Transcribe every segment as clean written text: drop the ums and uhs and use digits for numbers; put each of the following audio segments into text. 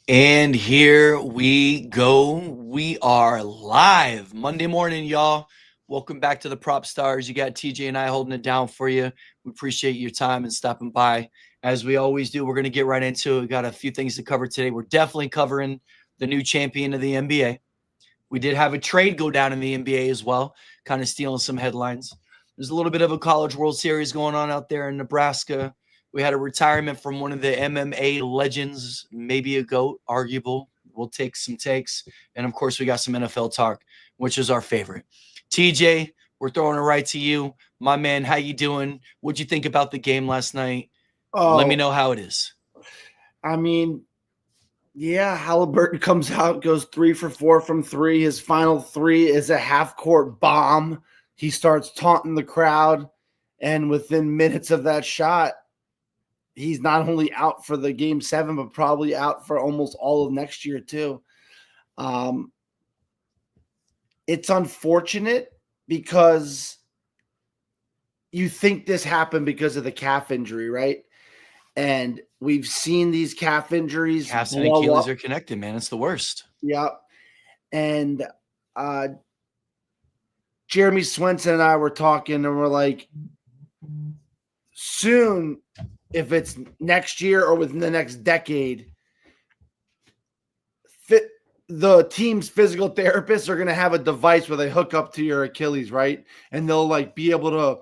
And here we go. We are live Monday morning, y'all. Welcome back to the Prop Stars. You got TJ and I holding it down for you. We appreciate your time and stopping by. As we always do, we're going to get right into it. We got a few things to cover today. We're definitely covering the new champion of the NBA. We did have a trade go down in the NBA as well, kind of stealing some headlines. There's a little bit of a College World Series going on out there in Nebraska. We had a retirement from one of the MMA legends, maybe a GOAT, arguable. We'll take some takes. And of course, we got some NFL talk, which is our favorite. TJ, we're throwing it right to you. My man, how you doing? What'd you think about the game last night? Let me Oh, know how it is. I mean, yeah, Halliburton comes out, goes 3 for 4 from three. His final three is a half court bomb. He starts taunting the crowd, and within minutes of that shot, he's not only out for the game seven, but probably out for almost all of next year, too. Um, it's unfortunate because you think this happened because of the calf injury, right? And we've seen these calf injuries Calves and blow Achilles up. are connected, man. It's the worst. Yeah. And uh, Jeremy Swenson and I were talking, and we're like, soon, if it's next year or within the next decade, the team's physical therapists are going to have a device where they hook up to your Achilles, right? And they'll like be able to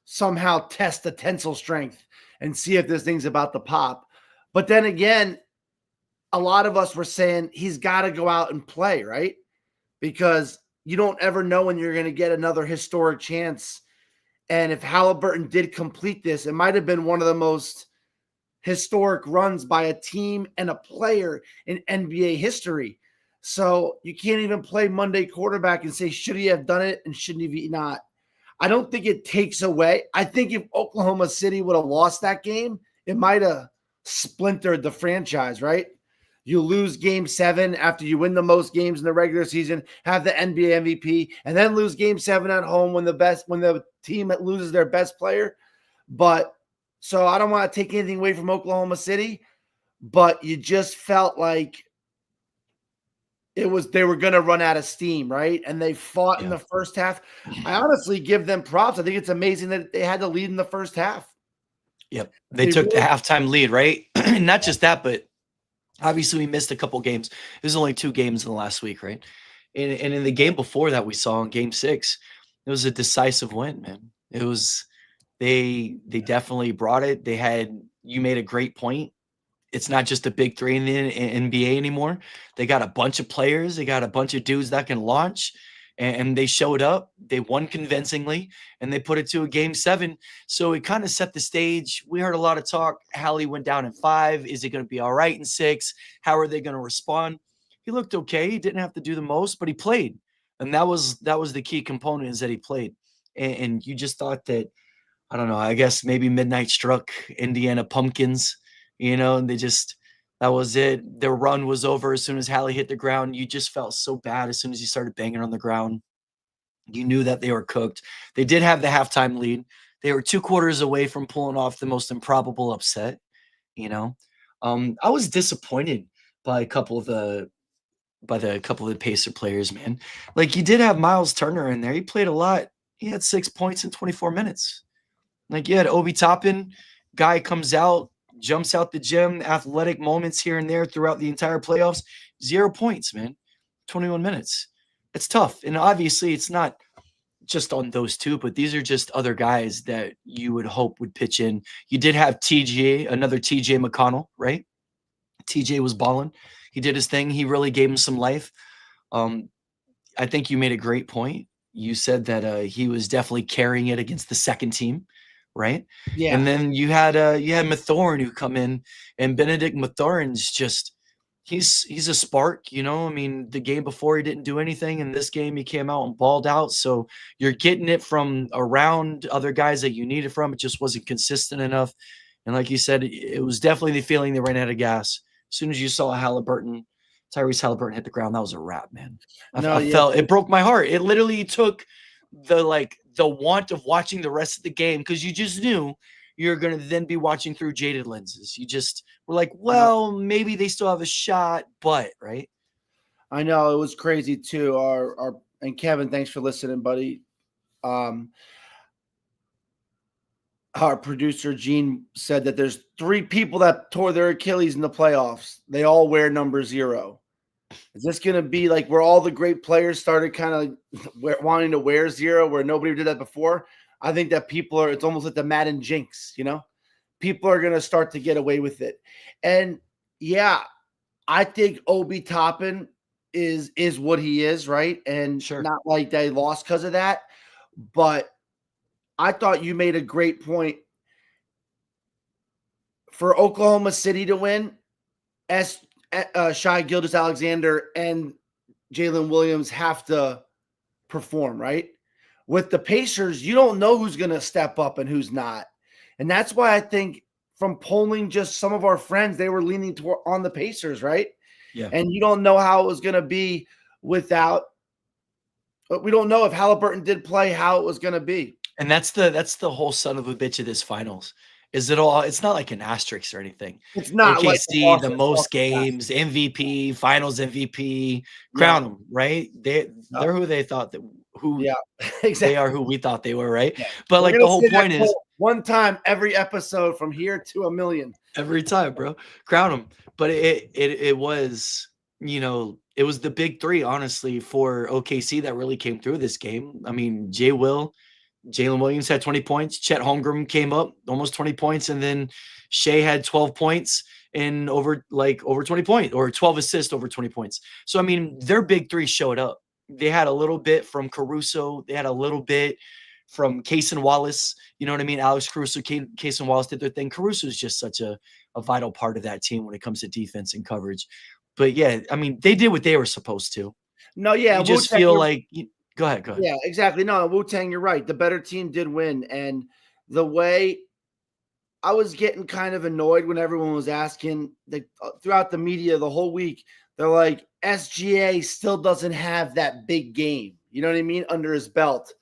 somehow test the tensile strength and see if this thing's about to pop. But then again, a lot of us were saying he's got to go out and play, right? Because you don't ever know when you're going to get another historic chance. And if Halliburton did complete this, it might have been one of the most historic runs by a team and a player in NBA history. So you can't even play Monday quarterback and say, should he have done it and shouldn't he not? I don't think it takes away. I think if Oklahoma City would have lost that game, it might have splintered the franchise, right? You lose game seven after you win the most games in the regular season, have the NBA MVP, and then lose game seven at home when the team loses their best player. But so I don't want to take anything away from Oklahoma City, but you just felt like they were going to run out of steam, right? And they fought in Yeah. the first half. I honestly give them props. I think it's amazing that they had to lead in the first half. Yep. They They took the really, halftime lead, right? Not just that, but obviously we missed a couple games. There's only 2 games in the last week, right? And in the game before that we saw in game 6, it was a decisive win, man. It was they definitely brought it. You made a great point. It's not just a big 3 in the NBA anymore. They got a bunch of players, they got a bunch of dudes that can launch, and they showed up. They won convincingly, and they put it to a game 7. So it kind of set the stage. We heard a lot of talk. Hallie went down in 5. Is it going to be all right in 6? How are they going to respond? He looked okay. He didn't have to do the most, but he played, and that was the key component, is that he played. And you just thought that, I don't know, I guess maybe midnight struck Indiana Pumpkins, and that was it. Their run was over as soon as Hallie hit the ground. You just felt so bad as soon as he started banging on the ground. You knew that they were cooked. They did have the halftime lead. They were 2 quarters away from pulling off the most improbable upset, you know. I was disappointed by a couple of the Pacer players, man. Like, you did have Miles Turner in there. He played a lot. He had 6 points in 24 minutes. Like, you had Obi Toppin, guy comes out, jumps out the gym, athletic moments here and there throughout the entire playoffs. 0 points, man. 21 minutes. It's tough. And obviously, it's not just on those 2, but these are just other guys that you would hope would pitch in. You did have another TJ McConnell, right? TJ was balling. He did his thing. He really gave him some life. Um, I think you made a great point. You said that he was definitely carrying it against the second team, right? yeah. And then you had Mathurin who come in, and Benedict Mathurin's just he's a spark. I mean, the game before he didn't do anything, and this game he came out and balled out. So you're getting it from around other guys that you needed from. It just wasn't consistent enough. And like you said, it was definitely the feeling they ran out of gas. As soon as you saw Tyrese Halliburton hit the ground, that was a wrap, man. No, I yeah. felt it broke my heart. It literally took the want of watching the rest of the game, because you just knew you're going to then be watching through jaded lenses. You just were like, No, well, maybe they still have a shot, but right. I know it was crazy too. Our and Kevin, thanks for listening, buddy. Um, our producer Gene said that there's 3 people that tore their Achilles in the playoffs. They all wear number 0. Is this going to be like where all the great players started kind of wanting to wear 0, where nobody did that before? I think that people are. It's almost like the Madden jinx. People are going to start to get away with it, and yeah, I think Obi Toppin is what he is, right? And Sure. not like they lost because of that, but I thought you made a great point for Oklahoma City to win. Shai Gilgeous-Alexander and Jalen Williams have to perform, right? With the Pacers, you don't know who's going to step up and who's not. And that's why I think from polling just some of our friends, they were leaning toward on the Pacers, right? Yeah. And you don't know how it was going to be without, but we don't know if Halliburton did play, how it was going to be. And that's the whole son of a bitch of this finals. Is it all? It's not like an asterisk or anything. It's not like the OKC, the Boston most Celtics last games, MVP, Finals MVP, year. crown them, right? They're who they thought that who Yeah, they exactly. are, who we thought they were, right? Yeah. But We're like gonna the whole say that point is quote one time every episode from here to a million. every time, bro, crown them. But it was, it was the big three, honestly, for OKC that really came through this game. I mean, Jalen Williams had 20 points. Chet Holmgren came up almost 20 points, and then Shea had 12 points and over 20 points, or 12 assists over 20 points. So I mean, their big three showed up. They had a little bit from Caruso. They had a little bit from Case and Wallace. You know what I mean? Alex Caruso, Case and Wallace did their thing. Caruso is just such a vital part of that team when it comes to defense and coverage. But yeah, I mean, they did what they were supposed to. No, yeah, You just feel like go ahead. yeah, exactly. No, Wu-Tang, you're right. The better team did win. And the way I was getting kind of annoyed when everyone was asking throughout the media the whole week, they're like, SGA still doesn't have that big game. You know what I mean? Under his belt.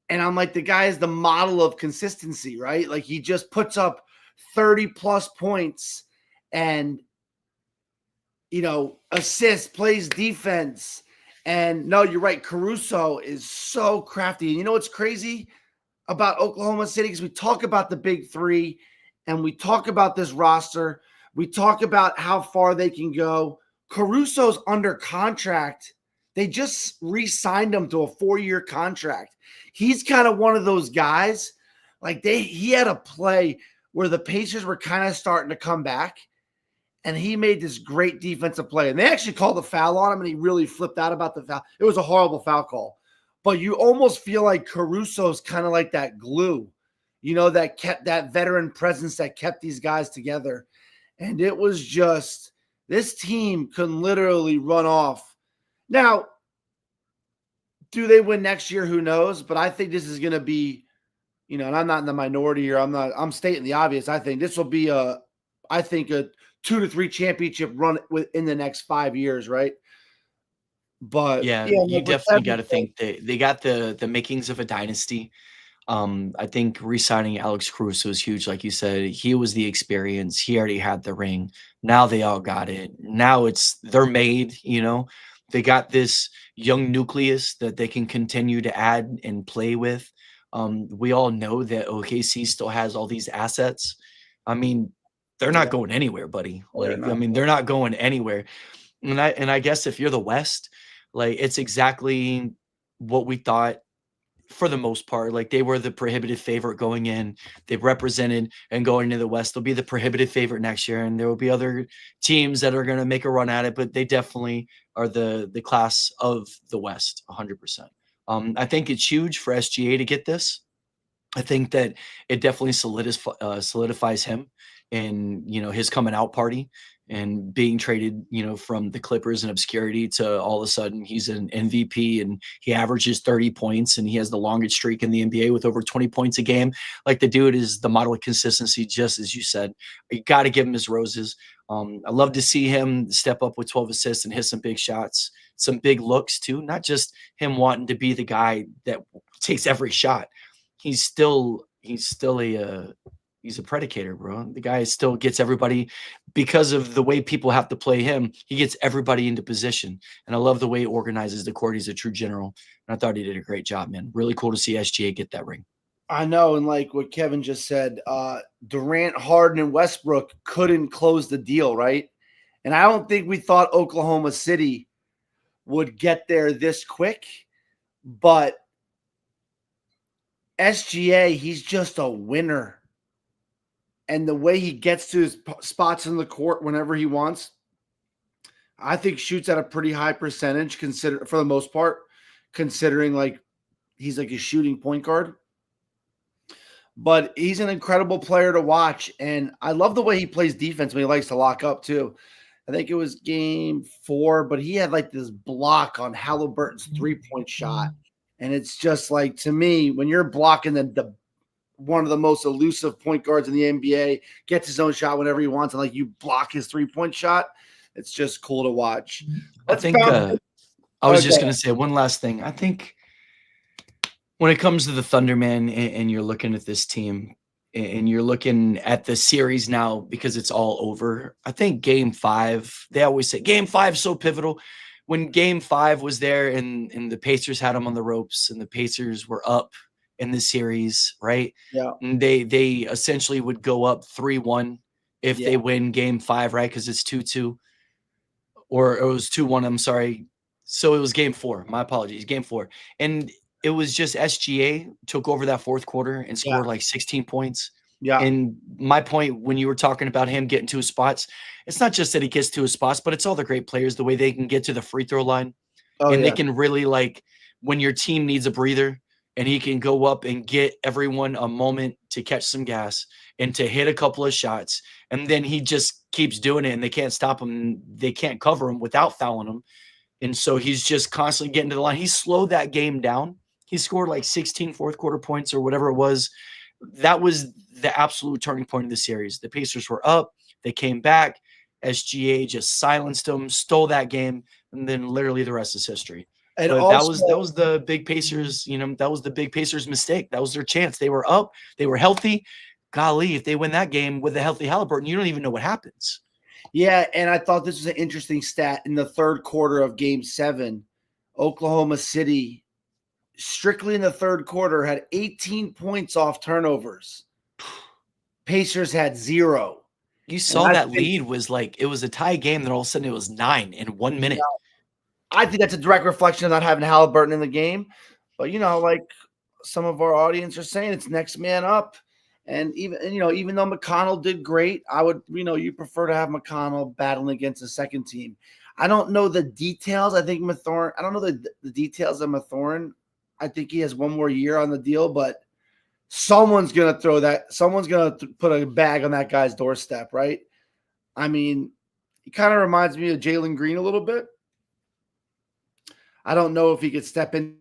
And I'm like, the guy is the model of consistency, right? Like he just puts up 30 plus points and, assists, plays defense. And no, you're right. Caruso is so crafty. And you know what's crazy about Oklahoma City? Because we talk about the big three and we talk about this roster. We talk about how far they can go. Caruso's under contract. They just re-signed him to a 4-year contract. He's kind of one of those guys. Like he had a play where the Pacers were kind of starting to come back. And he made this great defensive play. And they actually called a foul on him, and he really flipped out about the foul. It was a horrible foul call. But you almost feel like Caruso's kind of like that glue, that kept that veteran presence that kept these guys together. And it was just, this team can literally run off. Now, do they win next year? Who knows? But I think this is going to be, and I'm not in the minority here. I'm stating the obvious. I think this will be a 2 to 3 championship run within the next 5 years, right? But yeah, you definitely got to think they got the makings of a dynasty. I think re-signing Alex Caruso is huge. Like you said, he was the experience. He already had the ring. Now they all got it. Now they're made, they got this young nucleus that they can continue to add and play with. We all know that OKC still has all these assets. I mean, they're not going anywhere, buddy. They're not going anywhere. And I guess if you're the West, like it's exactly what we thought for the most part. Like they were the prohibitive favorite going in. They've represented, and going into the West, they'll be the prohibitive favorite next year. And there will be other teams that are going to make a run at it, but they definitely are the class of the West, 100%. I think it's huge for SGA to get this. I think that it definitely solidifies him in, his coming out party and being traded, from the Clippers in obscurity to all of a sudden he's an MVP and he averages 30 points and he has the longest streak in the NBA with over 20 points a game. Like the dude is the model of consistency, just as you said. You got to give him his roses. I love to see him step up with 12 assists and hit some big shots, some big looks too, not just him wanting to be the guy that takes every shot. He's still a He's a predicator, bro. The guy still gets everybody because of the way people have to play him. He gets everybody into position, and I love the way he organizes the court. He's a true general, and I thought he did a great job, man. Really cool to see SGA get that ring. I know, and like what Kevin just said, Durant, Harden, and Westbrook couldn't close the deal, right? And I don't think we thought Oklahoma City would get there this quick, but SGA, he's just a winner. And the way he gets to his spots in the court whenever he wants, I think shoots at a pretty high percentage, consider for the most part, considering like he's like a shooting point guard. But he's an incredible player to watch, and I love the way he plays defense when he likes to lock up too. I think it was game 4, but he had like this block on Halliburton's 3-point shot. And it's just like, to me, when you're blocking the one of the most elusive point guards in the NBA, gets his own shot whenever he wants, and like you block his 3-point shot, it's just cool to watch. I think I was just going to say one last thing. I think when it comes to the Thunder, man, and you're looking at this team and you're looking at the series now because it's all over, I think game 5, they always say game 5 is so pivotal. When game 5 was there and the Pacers had them on the ropes and the Pacers were up in the series, right? Yeah. And they essentially would go up 3-1 if they win game 5, right? Because it's 2-2. Or it was 2-1, I'm sorry. So it was game 4. My apologies. Game 4. And it was just SGA took over that fourth quarter and scored like 16 points. Yeah. And my point when you were talking about him getting to his spots, it's not just that he gets to his spots, but it's all the great players, the way they can get to the free throw line. They can really, like, when your team needs a breather and he can go up and get everyone a moment to catch some gas and to hit a couple of shots. And then he just keeps doing it and they can't stop him. They can't cover him without fouling him. And so he's just constantly getting to the line. He slowed that game down. He scored like 16 fourth quarter points or whatever it was. That was the absolute turning point of the series. The Pacers were up. They came back. SGA just silenced them, stole that game, and then literally the rest is history. And But also, that was the big Pacers, that was the big Pacers mistake. That was their chance. They were up. They were healthy. Golly, if they win that game with a healthy Halliburton, you don't even know what happens. Yeah, and I thought this was an interesting stat. In the third quarter of game 7, Oklahoma City, strictly in the third quarter, had 18 points off turnovers. Pacers had 0. You saw that lead was like, it was a tie game, then all of a sudden it was 9 in 1 minute. I think that's a direct reflection of not having Halliburton in the game. But, like some of our audience are saying, it's next man up. And even though McConnell did great, I would, you prefer to have McConnell battling against the second team. I don't know the details. I think Mathurin, I don't know the details of Mathurin. I think he has one more year on the deal, but someone's going to throw that. Someone's going to put a bag on that guy's doorstep, right? I mean, he kind of reminds me of Jalen Green a little bit. I don't know if he could step in.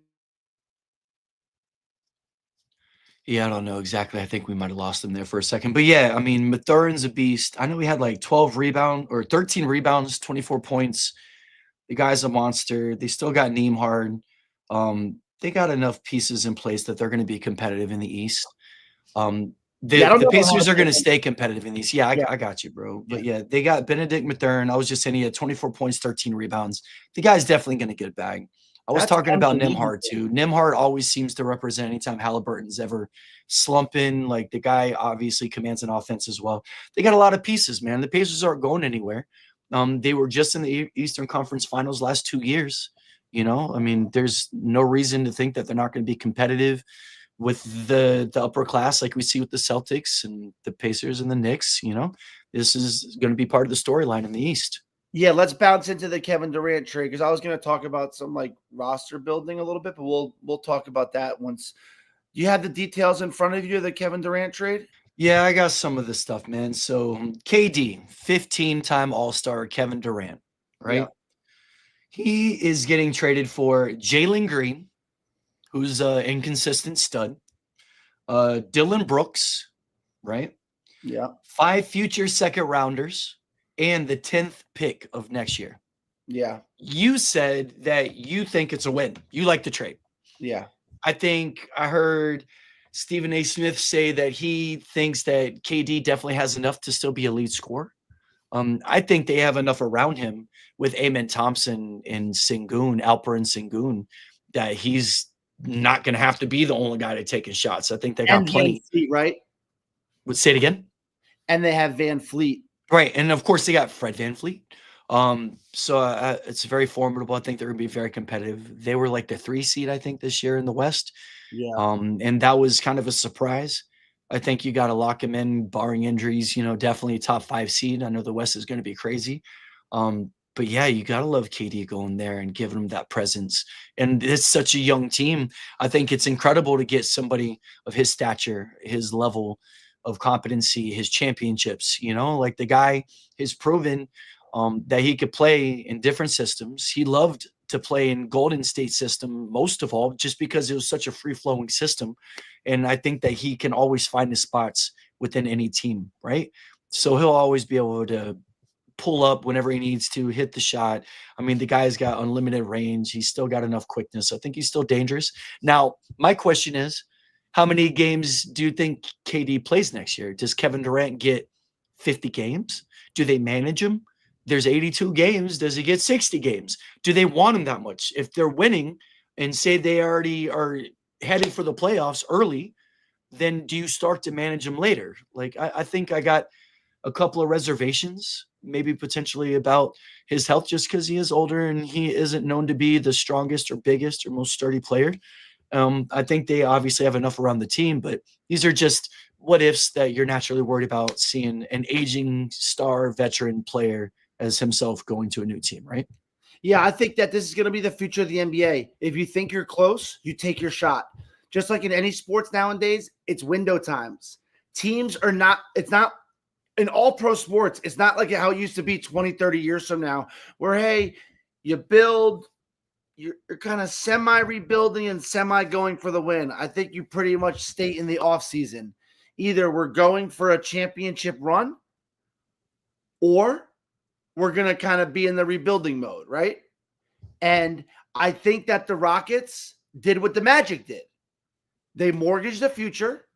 Yeah, I don't know exactly. I think we might have lost him there for a second. But yeah, I mean, Mathurin's a beast. I know he had like 13 rebounds, 24 points. The guy's a monster. They still got Nembhard. They got enough pieces in place that they're going to be competitive in the East. The Pacers are going to stay competitive in the East. Yeah, I got you, bro. But yeah, they got Benedict Mathurin. I was just saying he had 24 points, 13 rebounds. The guy's definitely going to get a bag. I was talking about Nembhard too. Nembhard always seems to represent anytime Halliburton's ever slumping. Like, the guy obviously commands an offense as well. They got a lot of pieces, man. The Pacers aren't going anywhere. They were just in the Eastern Conference Finals last 2 years. I mean, there's no reason to think that they're not going to be competitive with the upper class like we see with the Celtics and the Pacers and the Knicks. This is going to be part of the storyline in the East. Yeah, let's bounce into the Kevin Durant trade, because I was going to talk about some like roster building a little bit, but we'll talk about that once. Do you have the details in front of you of the Kevin Durant trade? Yeah, I got some of the stuff, man. So KD, 15-time All-Star Kevin Durant, right? Yeah. He is getting traded for Jalen Green, who's an inconsistent stud, Dylan Brooks, right? Yeah. 5 future second rounders, and the 10th pick of next year. Yeah. You said that you think it's a win. You like the trade. Yeah. I think I heard Stephen A. Smith say that he thinks that KD definitely has enough to still be a lead scorer. I think they have enough around him with Amen Thompson and Sengun, Alperen Sengun, that he's not going to have to be the only guy to taking shots. I think they got And Van plenty. Fleet, right? Would say it again? And they have Van Fleet. Right, and of course they got Fred VanVleet. So it's very formidable. I think they're going to be very competitive. They were like the 3 seed, I think, this year in the West. Yeah. And that was kind of a surprise. I think you got to lock him in, barring injuries. Definitely a top 5 seed. I know the West is going to be crazy. But yeah, you got to love KD going there and giving him that presence. And it's such a young team. I think it's incredible to get somebody of his stature, his level of competency, his championships. Like the guy has proven that he could play in different systems. He loved to play in Golden State system most of all, just because it was such a free flowing system. And I think that he can always find his spots within any team, right? So he'll always be able to pull up whenever he needs to, hit the shot. I mean, the guy's got unlimited range. He's still got enough quickness. I think he's still dangerous. Now, my question is, how many games do you think KD plays next year? Does Kevin Durant get 50 games? Do they manage him? There's 82 games. Does he get 60 games? Do they want him that much? If they're winning and say they already are headed for the playoffs early, then do you start to manage him later? Like, I think I got a couple of reservations, maybe potentially about his health, just because he is older and he isn't known to be the strongest or biggest or most sturdy player. I think they obviously have enough around the team, but these are just what ifs that you're naturally worried about seeing an aging star veteran player as himself going to a new team, right? Yeah, I think that this is going to be the future of the NBA. If you think you're close, you take your shot. Just like in any sports nowadays, it's window times. Teams are not, it's not in all pro sports, it's not like how it used to be 20, 30 years from now, where, hey, you build, you're kind of semi-rebuilding and semi-going for the win. I think you pretty much state in the offseason, either we're going for a championship run or we're going to kind of be in the rebuilding mode, right? And I think that the Rockets did what the Magic did. They mortgaged the future.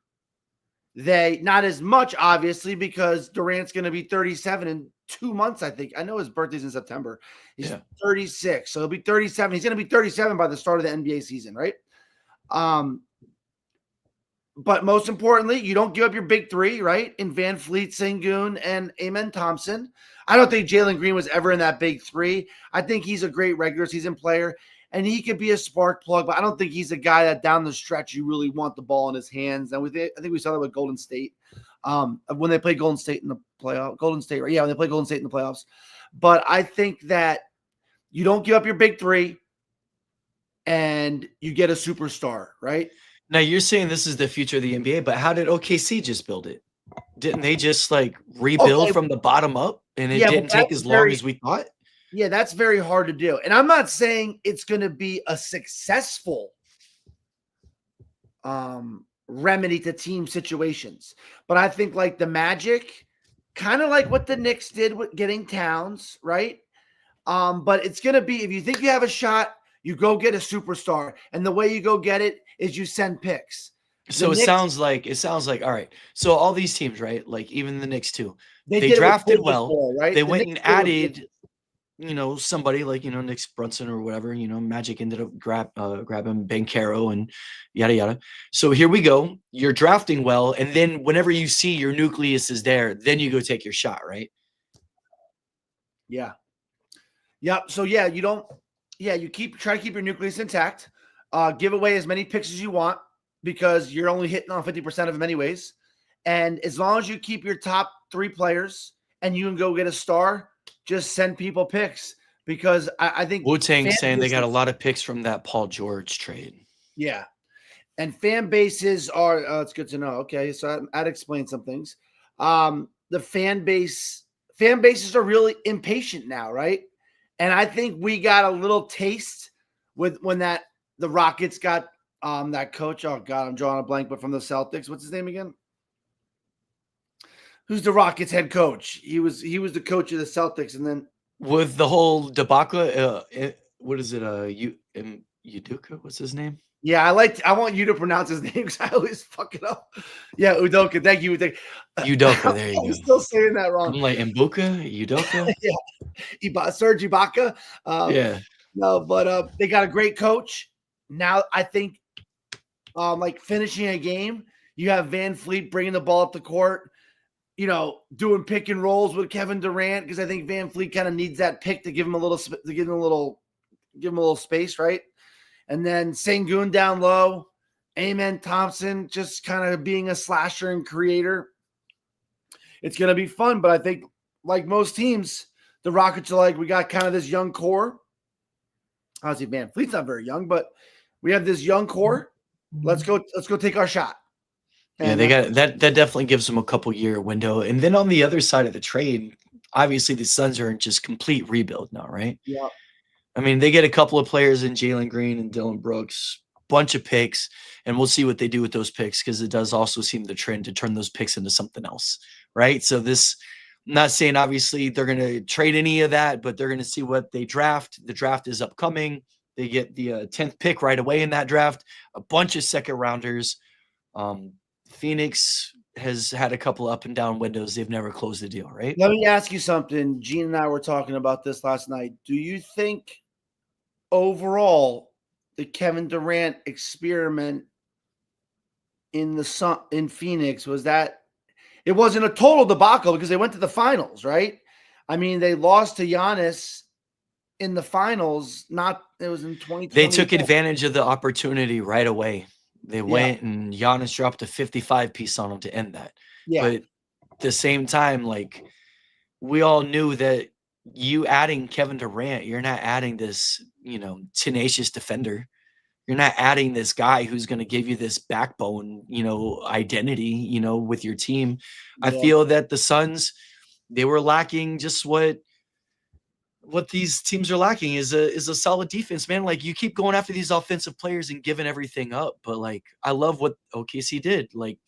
They, not as much, obviously, because Durant's going to be 37 in 2 months, I think. I know his birthday's in September. He's 36, so he'll be 37. He's going to be 37 by the start of the NBA season, right? But most importantly, you don't give up your big 3, right? In Van Fleet, Sengun, and Amen Thompson. I don't think Jalen Green was ever in that big 3. I think he's a great regular season player, and he could be a spark plug, but I don't think he's a guy that down the stretch you really want the ball in his hands. And I think we saw that with Golden State when they played Golden State in the playoff. Golden State, right? Yeah, when they played Golden State in the playoffs. But I think that you don't give up your big 3 and you get a superstar, right? Now you're saying this is the future of the NBA, but how did OKC just build it? Didn't they just like rebuild from the bottom up and it didn't take as long as we thought? Yeah, that's very hard to do. And I'm not saying it's going to be a successful remedy to team situations. But I think like the Magic, kind of like what the Knicks did with getting Towns, right? But it's going to be, if you think you have a shot, you go get a superstar. And the way you go get it is you send picks. So it sounds like all right. So all these teams, right? Like even the Knicks too. They drafted well, right? They went and added, somebody like, Nick Brunson or whatever, Magic ended up grabbing Banchero and yada, yada. So here we go. You're drafting well. And then whenever you see your nucleus is there, then you go take your shot, right? Yeah. Yep. So yeah, you try to keep your nucleus intact, give away as many picks as you want because you're only hitting on 50% of them anyways. And as long as you keep your top 3 players and you can go get a star, just send people picks because I think Wu-Tang's saying they got a lot of picks from that Paul George trade. Yeah. And fan bases are, it's good to know. Okay. So I'd explain some things. The fan bases are really impatient now, right? And I think we got a little taste with when the Rockets got that coach. Oh God, I'm drawing a blank, but from the Celtics. What's his name again? Who's the Rockets head coach? He was the coach of the Celtics, and then with the whole debacle, what is it? Udoka, what's his name? Yeah, I want you to pronounce his name because I always fuck it up. Yeah, Udoka. Thank you, Udoka. Udoka, there you I'm go. still saying that I'm wrong. like Mbuka, Udoka. Serge Ibaka. Yeah. No, but they got a great coach. Now I think like finishing a game, you have Van Fleet bringing the ball up the court, doing pick and rolls with Kevin Durant because I think Van Fleet kind of needs that pick to give him a little space, right? And then Sengun down low, Amen Thompson just kind of being a slasher and creator. It's going to be fun, but I think like most teams, the Rockets are like, we got kind of this young core. Obviously, Van Fleet's not very young, but we have this young core. Let's go take our shot. Yeah, they got that. That definitely gives them a couple year window. And then on the other side of the trade, obviously the Suns are in just complete rebuild now, right? Yeah. I mean, they get a couple of players in Jalen Green and Dylan Brooks, bunch of picks, and we'll see what they do with those picks because it does also seem the trend to turn those picks into something else, right? So this, I'm not saying obviously they're going to trade any of that, but they're going to see what they draft. The draft is upcoming. They get the 10th pick right away in that draft, a bunch of second rounders. Phoenix has had a couple up and down windows. They've never closed the deal, right? Let me ask you something. Gene and I were talking about this last night. Do you think overall the Kevin Durant experiment in Phoenix was that it wasn't a total debacle because they went to the finals, right? I mean, they lost to Giannis in the finals. It was in 2020. They took advantage of the opportunity right away. They went and Giannis dropped a 55 piece on them to end that. Yeah. But at the same time, like we all knew that you adding Kevin Durant, you're not adding this, tenacious defender. You're not adding this guy who's going to give you this backbone, identity, with your team. I feel that the Suns, they were lacking just what these teams are lacking is a solid defense, man. Like you keep going after these offensive players and giving everything up, but like I love what OKC did. Like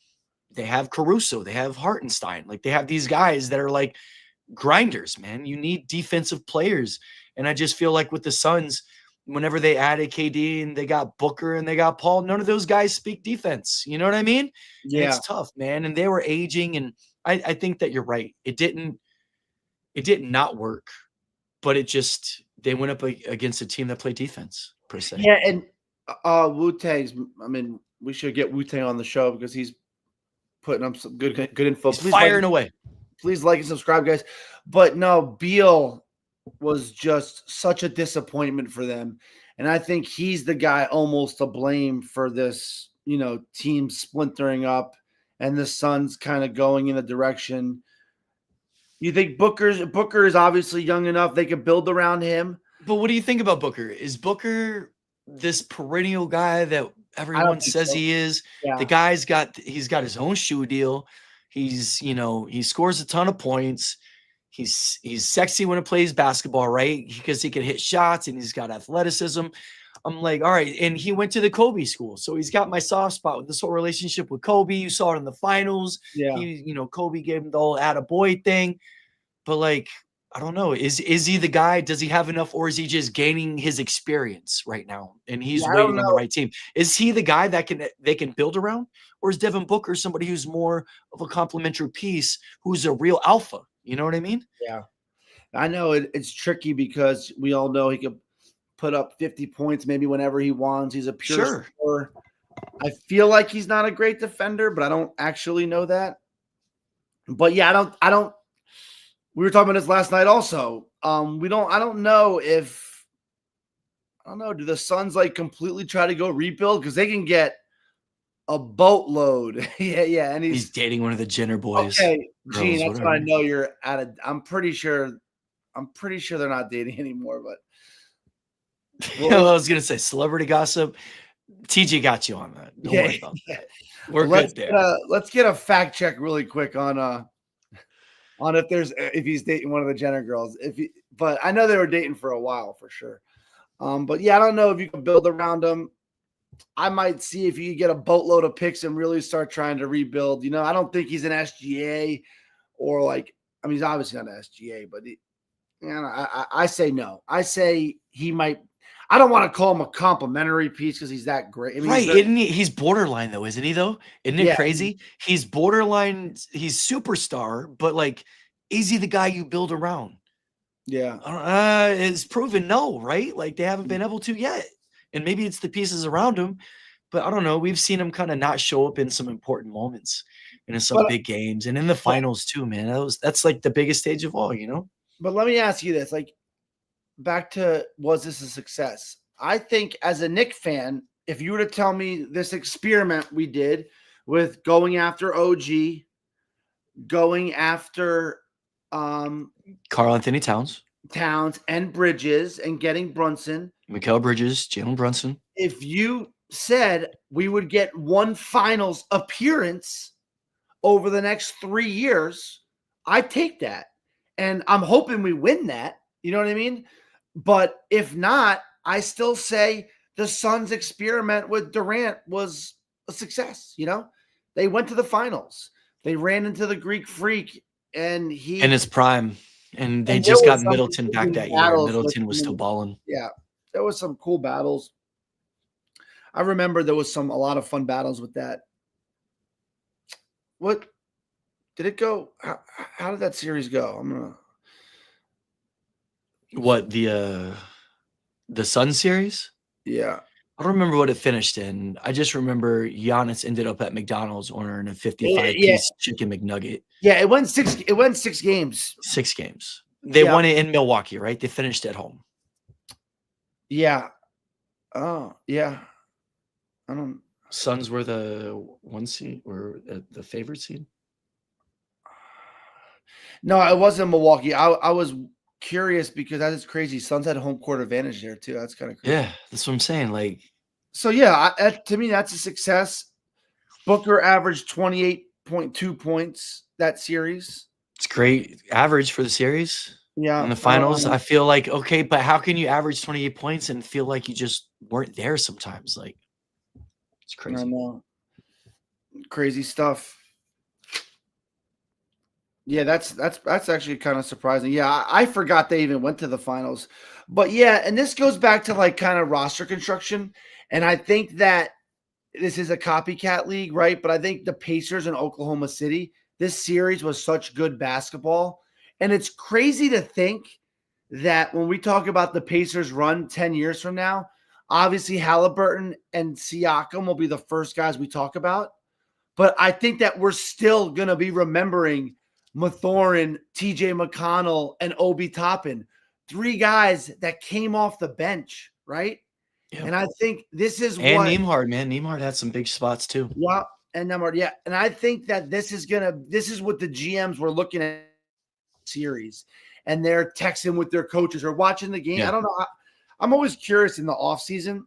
they have Caruso, they have Hartenstein, like they have these guys that are like grinders, man. You need defensive players, and I just feel like with the Suns, whenever they added KD and they got Booker and they got Paul, none of those guys speak defense. You know what I mean? Yeah, and it's tough, man. And they were aging, and I think that you're right. It did not work. But they went up against a team that played defense per se. Yeah, and Wu-Tang's, I mean, we should get Wu-Tang on the show because he's putting up some good info. He's firing away. Please like and subscribe, guys. But no, Beal was just such a disappointment for them. And I think he's the guy almost to blame for this, team splintering up and the Suns kind of going in a direction. You think Booker is obviously young enough they could build around him? But what do you think about Booker? Is Booker this perennial guy that everyone says he is? Yeah. The guy's got his own shoe deal. He's, he scores a ton of points. He's sexy when he plays basketball, right? Because he can hit shots and he's got athleticism. I'm like, all right. And he went to the Kobe school. So he's got my soft spot with this whole relationship with Kobe. You saw it in the finals. Yeah. Kobe gave him the whole attaboy thing. But like, I don't know. Is he the guy? Does he have enough, or is he just gaining his experience right now? And he's waiting on the right team. Is he the guy that they can build around? Or is Devin Booker somebody who's more of a complementary piece, who's a real alpha? You know what I mean? Yeah. I know it's tricky because we all know he could put up 50 points maybe whenever he wants. He's a pure scorer. I feel like he's not a great defender, but I don't actually know that. But yeah, I don't. We were talking about this last night also. I don't know. Do the Suns like completely try to go rebuild? Because they can get a boatload. yeah. And he's dating one of the Jenner boys. Okay, Gene, that's what I know you're at a. I'm pretty sure they're not dating anymore, but I was gonna say celebrity gossip. TJ got you on that. Don't worry about that. We're good there. Let's get a fact check really quick on if he's dating one of the Jenner girls. But I know they were dating for a while for sure. But yeah, I don't know if you can build around him. I might see if you get a boatload of picks and really start trying to rebuild. I don't think he's an SGA or he's obviously not an SGA, but I say no. I say he might. I don't want to call him a complimentary piece because he's that great. I mean, Right, isn't he? He's borderline though, isn't he though? Isn't it yeah, crazy? He's borderline, he's superstar, but like, is he the guy you build around? yeah. It's proven no, right? Like they haven't been able to yet. And maybe it's the pieces around him, but I don't know. We've seen him kind of not show up in some important moments and in some But big games and in the but finals too, man. That's like the biggest stage of all, you know? but let me ask you this: like, back to was this a success? I think as a Nick fan, if you were to tell me this experiment we did with going after OG, going after Carl Anthony Towns, Towns and Bridges and getting Brunson, Mikal Bridges, Jalen Brunson. if you said we would get one finals appearance over the next 3 years, I take that. And I'm hoping we win that. You know what I mean? But if not, I still say the Suns experiment with Durant was a success. You know, they went to the finals. They ran into the Greek Freak, and In his prime. And they and there just got was some Middleton back amazing that year, and battles with Middleton was him. still balling. Yeah, there was some cool battles. I remember there was a lot of fun battles with that. What did it go? How did that series go? I'm gonna. What the Sun series? Yeah. I don't remember what it finished in. I just remember Giannis ended up at McDonald's ordering a Yeah, 55-piece chicken McNugget. yeah. It went 6. It went 6 games. 6 games. They Yeah, won it in Milwaukee, right? They finished at home. yeah. Oh, yeah. I don't. Suns were the 1 seed or the favorite seed. No, it wasn't Milwaukee. I was curious because that is crazy. Suns had home court advantage there too. That's kind of crazy. Yeah, that's what I'm saying. Like, So yeah, to me that's a success. Booker averaged 28.2 points that series. it's great average for the series. Yeah. In the finals, I feel like, okay, but how can you average 28 points and feel like you just weren't there sometimes? Like, it's I crazy. know. Crazy stuff. Yeah, that's actually kind of surprising. Yeah, I forgot they even went to the finals. But yeah, and this goes back to like kind of roster construction. And I think that this is a copycat league, right? But I think the Pacers and Oklahoma City, this series was such good basketball. And it's crazy to think that when we talk about the Pacers run 10 years from now, obviously Halliburton and Siakam will be the first guys we talk about. But I think that we're still going to be remembering Mathurin, TJ McConnell, and Obi Toppin, 3 guys that came off the bench, right? Yeah. And I think this is And what Nembhard, man. Nembhard had some big spots too. yeah, and number yeah, and I think that this is what the GMs were looking at series, and they're texting with their coaches or watching the game. Yeah. I don't know. I'm always curious in the off season.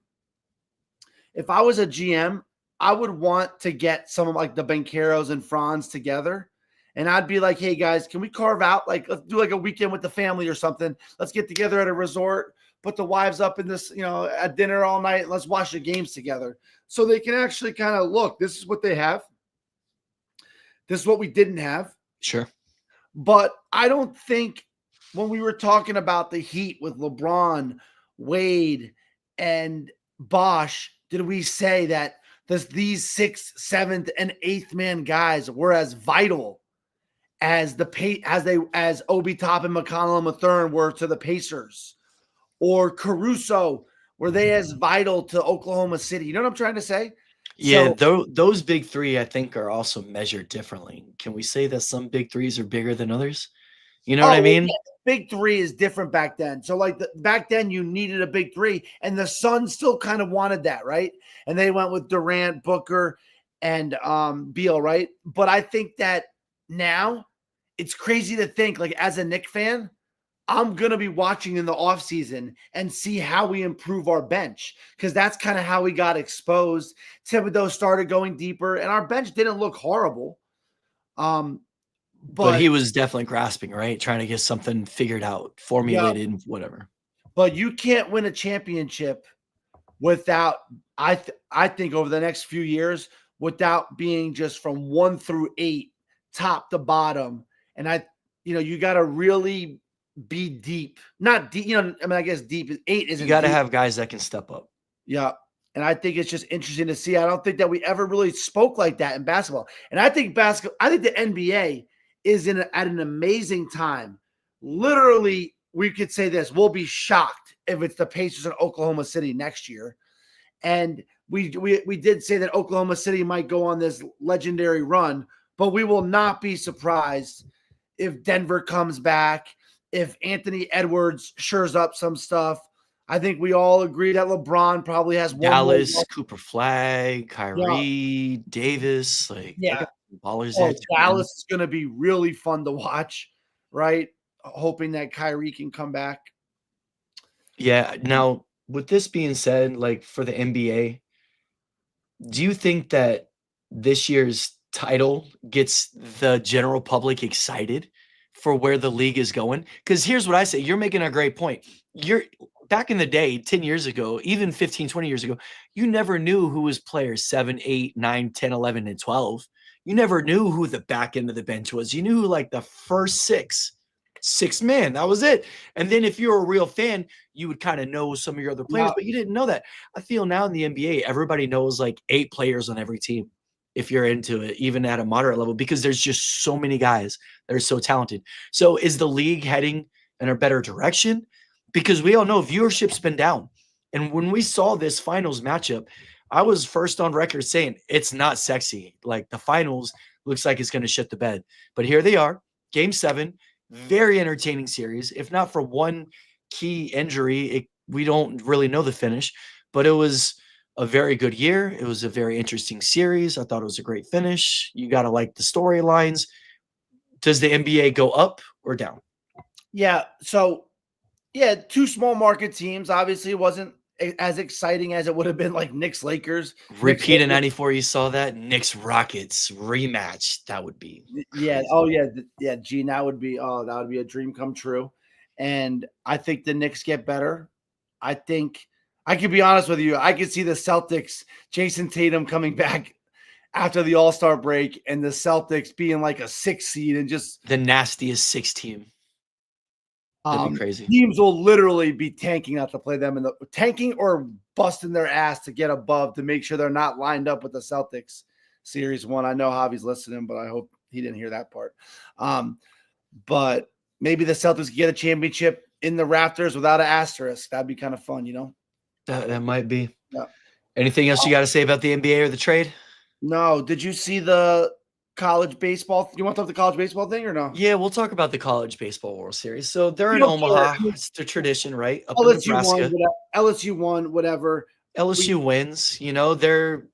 If I was a GM, I would want to get some of like the Bancheros and Franz together. And I'd be like, hey guys, can we carve out let's do like a weekend with the family or something? Let's get together at a resort, put the wives up in this, at dinner all night. And let's watch the games together. So they can actually kind of look, this is what they have. This is what we didn't have. Sure. But I don't think when we were talking about the Heat with LeBron, Wade, and Bosch, did we say that these 6th, 7th, and 8th man guys were as vital as as Obi Toppin, McConnell, and Mathurin were to the Pacers, or Caruso, were they as vital to Oklahoma City? You know what I'm trying to say? Yeah, So, those big 3, I think, are also measured differently. Can we say that some big 3s are bigger than others? You know what I mean? Yeah, big 3 is different back then. So like back then you needed a big 3, and the Suns still kind of wanted that, right? And they went with Durant, Booker, and Beal, right? But I think that now it's crazy to think, like, as a Knicks fan, I'm going to be watching in the offseason and see how we improve our bench, because that's kind of how we got exposed. Thibodeau started going deeper, and our bench didn't look horrible. But he was definitely grasping, right? Trying to get something figured out, formulated, whatever. But you can't win a championship without, I think over the next few years, without being just from 1 through 8, top to bottom. And you got to really be deep. Not deep, I mean, I guess deep is 8 You isn't got to deep. have guys that can step up. Yeah. And I think it's just interesting to see. I don't think that we ever really spoke like that in basketball. And I think the NBA is at an amazing time. Literally, we could say this: we'll be shocked if it's the Pacers in Oklahoma City next year. And we did say that Oklahoma City might go on this legendary run, but we will not be surprised if Denver comes back, if Anthony Edwards shores up some stuff. I think we all agree that LeBron probably has one more. Dallas, Cooper Flag, Yeah, Kyrie, Davis, like they yeah. got some ballers there Oh, too, man. Dallas is going to be really fun to watch, right? Hoping that Kyrie can come back. Yeah. Now, with this being said, like for the NBA, do you think that this year's title gets the general public excited for where the league is going? Because here's what I say. You're making a great point. You're back in the day, 10 years ago, even 15, 20 years ago, you never knew who was players 7, 8, 9, 10, 11, and 12. You never knew who the back end of the bench was. You knew who like the first six men. That was it. And then if you're a real fan, you would kind of know some of your other players, Yeah, but you didn't know that. I feel now in the NBA, everybody knows like 8 players on every team if you're into it, even at a moderate level, because there's just so many guys that are so talented. So is the league heading in a better direction? Because we all know viewership's been down. And when we saw this finals matchup, I was first on record saying it's not sexy. Like the finals looks like it's going to shit the bed. But here they are, game 7, very entertaining series. If not for one key injury, we don't really know the finish, but it was a very good year. It was a very interesting series. I thought it was a great finish. You got to like the storylines. Does the NBA go up or down? yeah. So, yeah, 2 small market teams. Obviously, it wasn't as exciting as it would have been like Knicks Lakers. Knicks Repeat in Lakers. 94, you saw that? Knicks Rockets rematch. That would be Yeah. crazy. Oh, yeah. Yeah. Gene, that would be a dream come true. And I think the Knicks get better. I think I could be honest with you. I could see the Celtics, Jason Tatum coming back after the All-Star break, and the Celtics being like a 6 seed and just The nastiest 6 team. That'd be crazy. teams will literally be tanking not to play them in the tanking or busting their ass to get above to make sure they're not lined up with the Celtics series 1. I know Javi's listening, but I hope he didn't hear that part. But maybe the Celtics get a championship in the rafters without an asterisk. That'd be kind of fun, That might be. Yeah. Anything else you got to say about the NBA or the trade? No, did you see the college baseball? You want to talk the college baseball thing or no? Yeah, we'll talk about the college baseball World Series. So they're You in don't care. Omaha. It's the tradition, right? Up in LSU won, Nebraska. whatever. LSU won, whatever. LSU wins. They're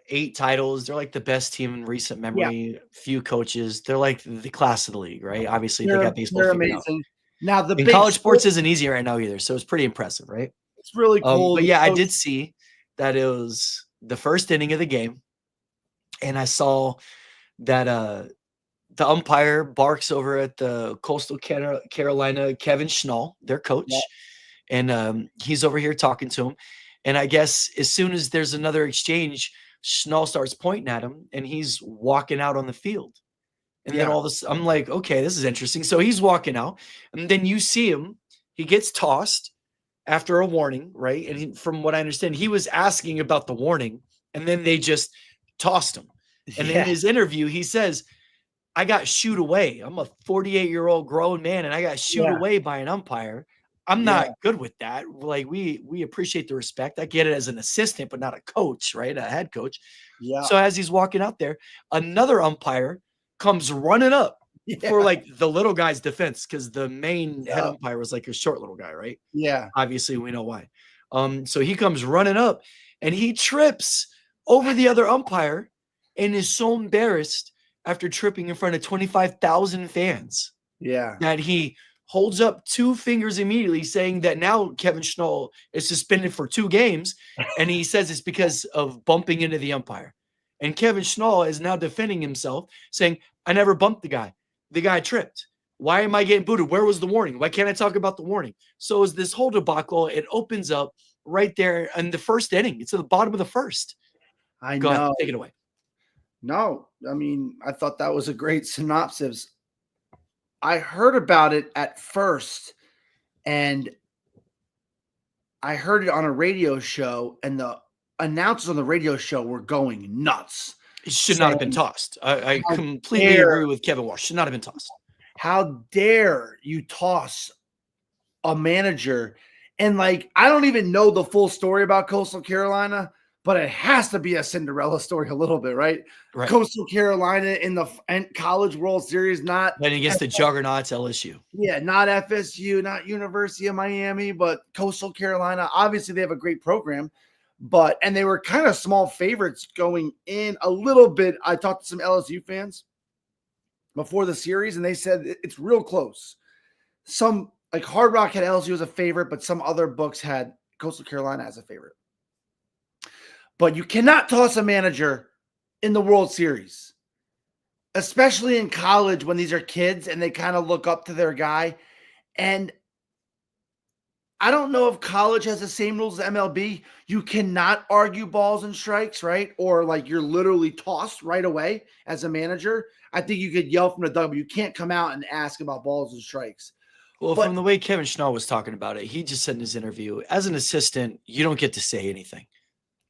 8 titles. They're like the best team in recent Yeah, memory. Few coaches. They're like the class of the league, right? Obviously, they got baseball they're figured out. amazing. Now the And big college sports isn't easy right now either, so it's pretty impressive, right? it's really cool. But yeah, I did see that it was the first inning of the game, and I saw that the umpire barks over at the Coastal Carolina, Kevin Schnall, their coach, and he's over here talking to him. And I guess as soon as there's another exchange, Schnall starts pointing at him, and he's walking out on the field. And then all this, I'm like, okay, this is interesting. So he's walking out, and then you see him. He gets tossed after a warning, right? And from what I understand, he was asking about the warning, and then they just tossed him. And in his interview, he says, I got shooed away. I'm a 48-year-old grown man, and I got shooed away by an umpire. I'm not good with that. Like we appreciate the respect. I get it as an assistant, but not a coach, right? A head coach. Yeah. So as he's walking out there, another umpire comes running up for like the little guy's defense because the main head umpire was like a short little guy, right? Yeah. Obviously, we know why. So he comes running up and he trips over the other umpire and is so embarrassed after tripping in front of 25,000 fans. Yeah. That he holds up 2 fingers immediately, saying that now Kevin Schnall is suspended for 2 games. And he says it's because of bumping into the umpire. And Kevin Schnall is now defending himself, saying, I never bumped the guy. The guy tripped. Why am I getting booted? Where was the warning? Why can't I talk about the warning? So as this whole debacle, it opens up right there in the first inning. It's at the bottom of the first. Go ahead, take it away. No, I mean, I thought that was a great synopsis. I heard about it at first, And I heard it on a radio show, and the announcers on the radio show were going nuts, It should not have been saying, tossed. I "How completely dare, agree with Kevin Walsh. Should not have been tossed. how dare you toss a manager?" And like, I don't even know the full story about Coastal Carolina, but it has to be a Cinderella story a little bit, right? Right. Coastal Carolina in the College World Series, not And against the juggernauts LSU. yeah, not FSU, not University of Miami, but Coastal Carolina. Obviously, they have a great program, but and they were kind of small favorites going in a little bit. I talked to some LSU fans before the series, and they said it's real close. Some like Hard Rock had LSU as a favorite, but some other books had Coastal Carolina as a favorite. But you cannot toss a manager in the World Series, especially in college when these are kids and they kind of look up to their guy. And I don't know if college has the same rules as MLB. You cannot argue balls and strikes, right? Or like you're literally tossed right away as a manager. I think you could yell from the dugout, but you can't come out and ask about balls and strikes. Well, But from the way Kevin Schnall was talking about it, he just said in his interview, as an assistant, you don't get to say anything.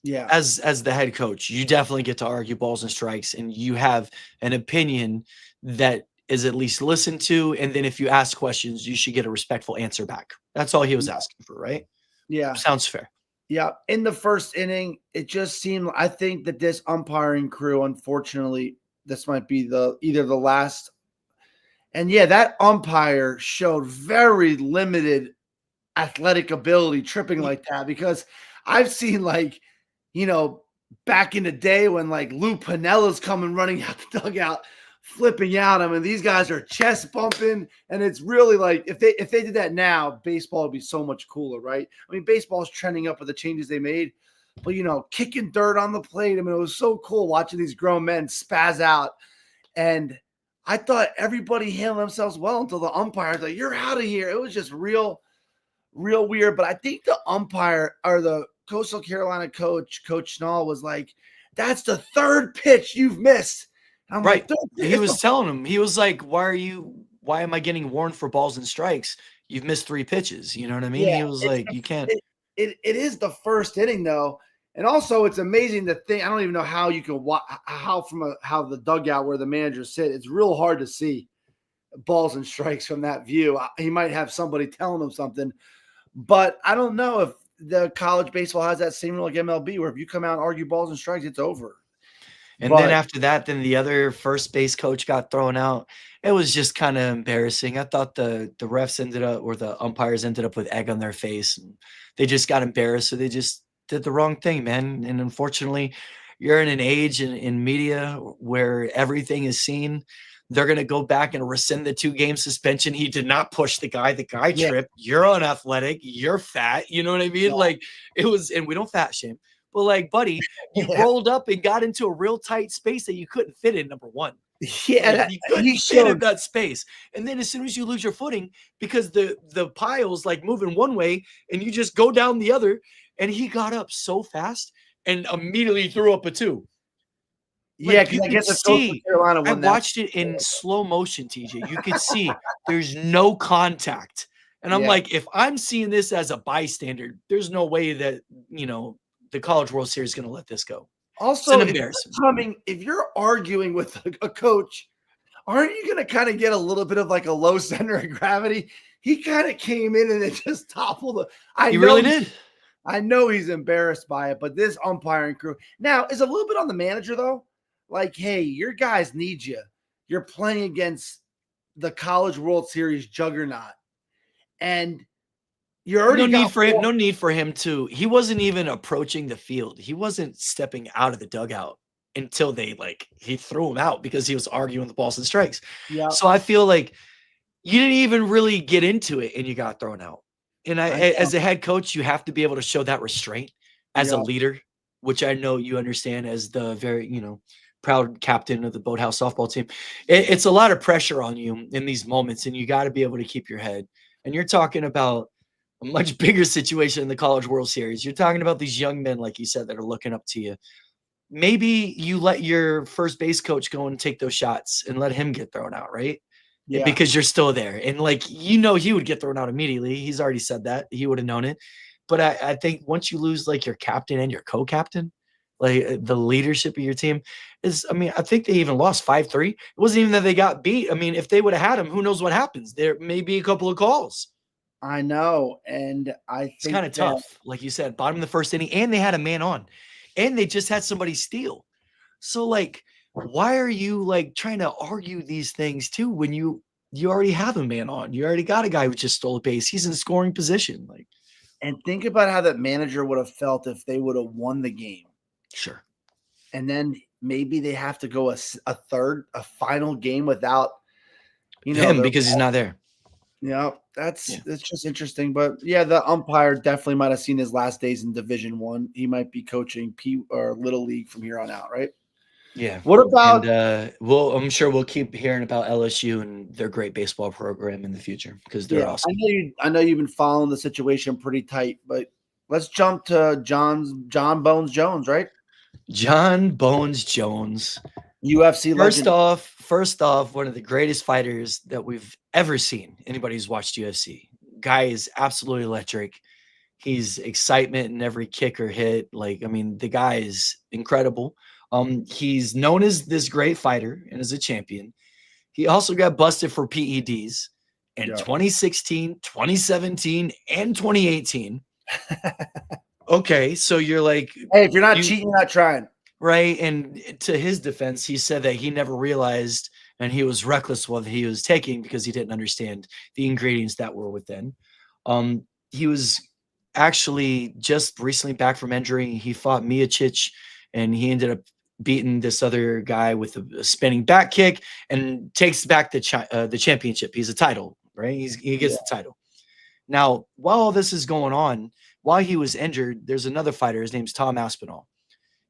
yeah, As the head coach, you definitely get to argue balls and strikes, and you have an opinion that is at least listened to. And then if you ask questions, you should get a respectful answer back. That's all he was asking for, right? yeah, Sounds fair. yeah. In the first inning, it just seemed, I think that this umpiring crew, unfortunately, this might be either the last. And yeah, that umpire showed very limited athletic ability tripping like that, because I've seen like, back in the day when like Lou Pinella's coming running out the dugout, flipping out. I mean, these guys are chest bumping, and it's really like if they did that now, baseball would be so much cooler, right? I mean, baseball's trending up with the changes they made, but kicking dirt on the plate. I mean, it was so cool watching these grown men spaz out. And I thought everybody handled themselves well until the umpire's like, "You're out of here." It was just real weird. But I think the umpire or the Coastal Carolina coach Schnall was like, "That's the third pitch you've missed." I'm Right. like, He was telling him, he was like, why am I getting warned for balls and strikes? You've missed 3 pitches. You know what I mean? yeah, He was like, you can't. it is the first inning though. And also it's amazing to think, I don't even know how you can how the dugout where the managers sit, it's real hard to see balls and strikes from that view. He might have somebody telling him something, but I don't know if the college baseball has that same rule like MLB, where if you come out and argue balls and strikes, it's over. And then But after that, then the other first base coach got thrown out. It was just kind of embarrassing. I thought the refs ended up, or the umpires ended up with egg on their face, and they just got embarrassed. So they just did the wrong thing, man. And unfortunately, you're in an age in media where everything is seen. They're going to go back and rescind the 2-game suspension. He did not push the guy. The guy yeah, tripped. You're unathletic. You're fat. You know what I mean? yeah, Like, it was, and we don't fat shame, but like, buddy, you yeah, rolled up and got into a real tight space that you couldn't fit in, number one. Like, yeah, you he couldn't fit in showed. that space. And then as soon as you lose your footing, because the pile's like moving one way and you just go down the other, and he got up so fast and immediately threw up a 2. Yeah, Like, because you I could guess the Coastal see, Carolina I won that. watched it in slow motion, TJ. You could see there's no contact. And I'm Yeah. like, if I'm seeing this as a bystander, there's no way that, the College World Series is going to let this go. It's an Also, embarrassment. if you're arguing with a coach, aren't you going to kind of get a little bit of like a low center of gravity? He kind of came in and it just toppled. He really did. I know he's embarrassed by it, but this umpiring crew now is a little bit on the manager though. Like, hey, your guys need you. You're playing against the College World Series juggernaut, and you already No need got for him. No need for him to. He wasn't even approaching the field. He wasn't stepping out of the dugout until he threw him out because he was arguing the balls and strikes. yeah. So I feel like you didn't even really get into it and you got thrown out. And I as a head coach, you have to be able to show that restraint as a yeah. leader, which I know you understand as the very, proud captain of the Boathouse softball team. It's a lot of pressure on you in these moments, and you got to be able to keep your head. And you're talking about a much bigger situation in the College World Series. You're talking about these young men, like you said, that are looking up to you. Maybe you let your first base coach go and take those shots and let him get thrown out, right? Yeah, because you're still there. And like, he would get thrown out immediately. He's already said that. He would have known it. But I think once you lose like your captain and your co-captain, like the leadership of your team I mean, I think they even lost 5-3. It wasn't even that they got beat. I mean, if they would have had him, who knows what happens? There may be a couple of calls. I know. And I It's think kind of that, tough. Like you said, bottom of the first inning, and they had a man on, and they just had somebody steal. So like, why are you like trying to argue these things too when you already have a man on? You already got a guy who just stole a base. He's in scoring position. Like, and think about how that manager would have felt if they would have won the game. sure. And then maybe they have to go a final game without, Him their, because he's not there. that's Yeah. just interesting. But yeah, the umpire definitely might have seen his last days in Division One. He might be coaching P or Little League from here on out, right? Yeah. What And about I'm sure we'll keep hearing about LSU and their great baseball program in the future because yeah, they're awesome. I know you've been following the situation pretty tight, but let's jump to Jon Bones Jones, right? Jon Bones Jones. UFC First legend. off, one of the greatest fighters that we've ever seen. Anybody who's watched UFC. Guy is absolutely electric. He's excitement in every kick or hit. Like, I mean, the guy is incredible. He's known as this great fighter and as a champion. He also got busted for PEDs in Yeah. 2016, 2017, and 2018. Okay, so you're like, Hey, if you're not you cheating, you're not trying. right? And to his defense, he said that he never realized and he was reckless what he was taking because he didn't understand the ingredients that were within. He was actually just recently back from injury. He fought Miocic and he ended up beating this other guy with a spinning back kick and takes back the championship. He's a title, right? He gets Yeah. the title. Now, while all this is going on, while he was injured, there's another fighter. His name's Tom Aspinall.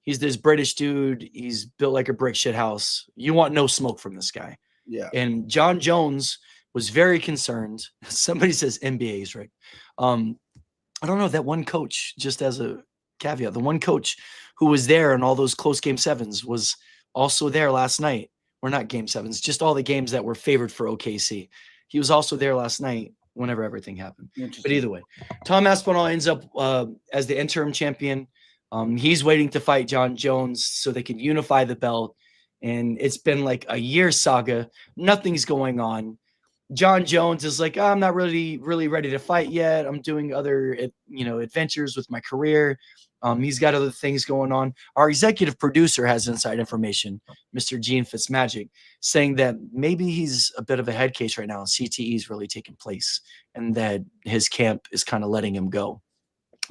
He's this British dude. He's built like a brick shit house. You want no smoke from this guy. Yeah. And Jon Jones was very concerned. Somebody says NBA's right. I don't know that one coach. Just as a caveat, the one coach who was there in all those close game sevens was also there last night. Or not game sevens, just all the games that were favored for OKC. He was also there last night whenever everything happened. But Interesting. either way, Tom Aspinall ends up as the interim champion. He's waiting to fight Jon Jones so they can unify the belt. And it's been like a year saga. Nothing's going on. Jon Jones is like, I'm not really ready to fight yet. I'm doing other, adventures with my career. He's got other things going on. Our executive producer has inside information, Mr. Gene Fitzmagic, saying that maybe he's a bit of a head case right now and CTE is really taking place and that his camp is kind of letting him go.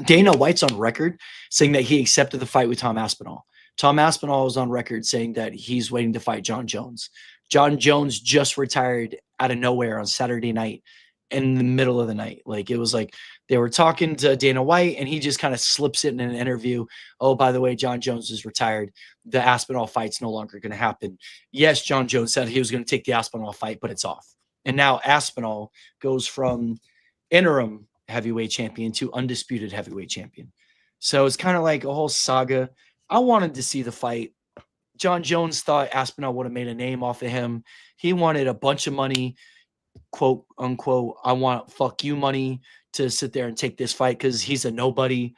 Dana White's on record saying that he accepted the fight with Tom Aspinall. Tom Aspinall is on record saying that he's waiting to fight Jon Jones. Jon Jones just retired out of nowhere on Saturday night in the middle of the night. Like it was like they were talking to Dana White and he just kind of slips it in an interview. Oh, by the way, Jon Jones is retired. The Aspinall fight's no longer going to happen. Yes, Jon Jones said he was going to take the Aspinall fight, but it's off. And now Aspinall goes from interim heavyweight champion to undisputed heavyweight champion. So it's kind of like a whole saga. I wanted to see the fight. Jon Jones thought Aspinall would have made a name off of him. He wanted a bunch of money, quote unquote, I want fuck you money to sit there and take this fight because he's a nobody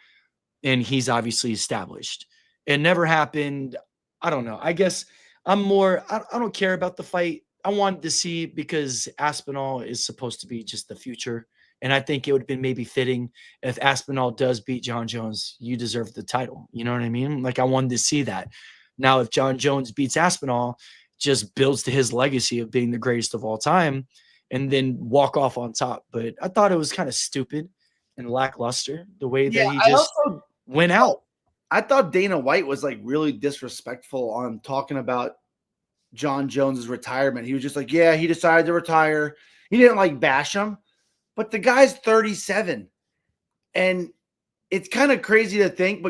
and he's obviously established. It never happened. I don't know. I guess I don't care about the fight. I wanted to see because Aspinall is supposed to be just the future. And I think it would have been maybe fitting if Aspinall does beat Jon Jones, you deserve the title. You know what I mean? Like I wanted to see that. Now, if Jon Jones beats Aspinall, just builds to his legacy of being the greatest of all time and then walk off on top. But I thought it was kind of stupid and lackluster the way Yeah, that he I just also went out. I thought Dana White was like really disrespectful on talking about Jon Jones's retirement. He was just like, yeah, he decided to retire. He didn't like bash him, but the guy's 37. And it's kind of crazy to think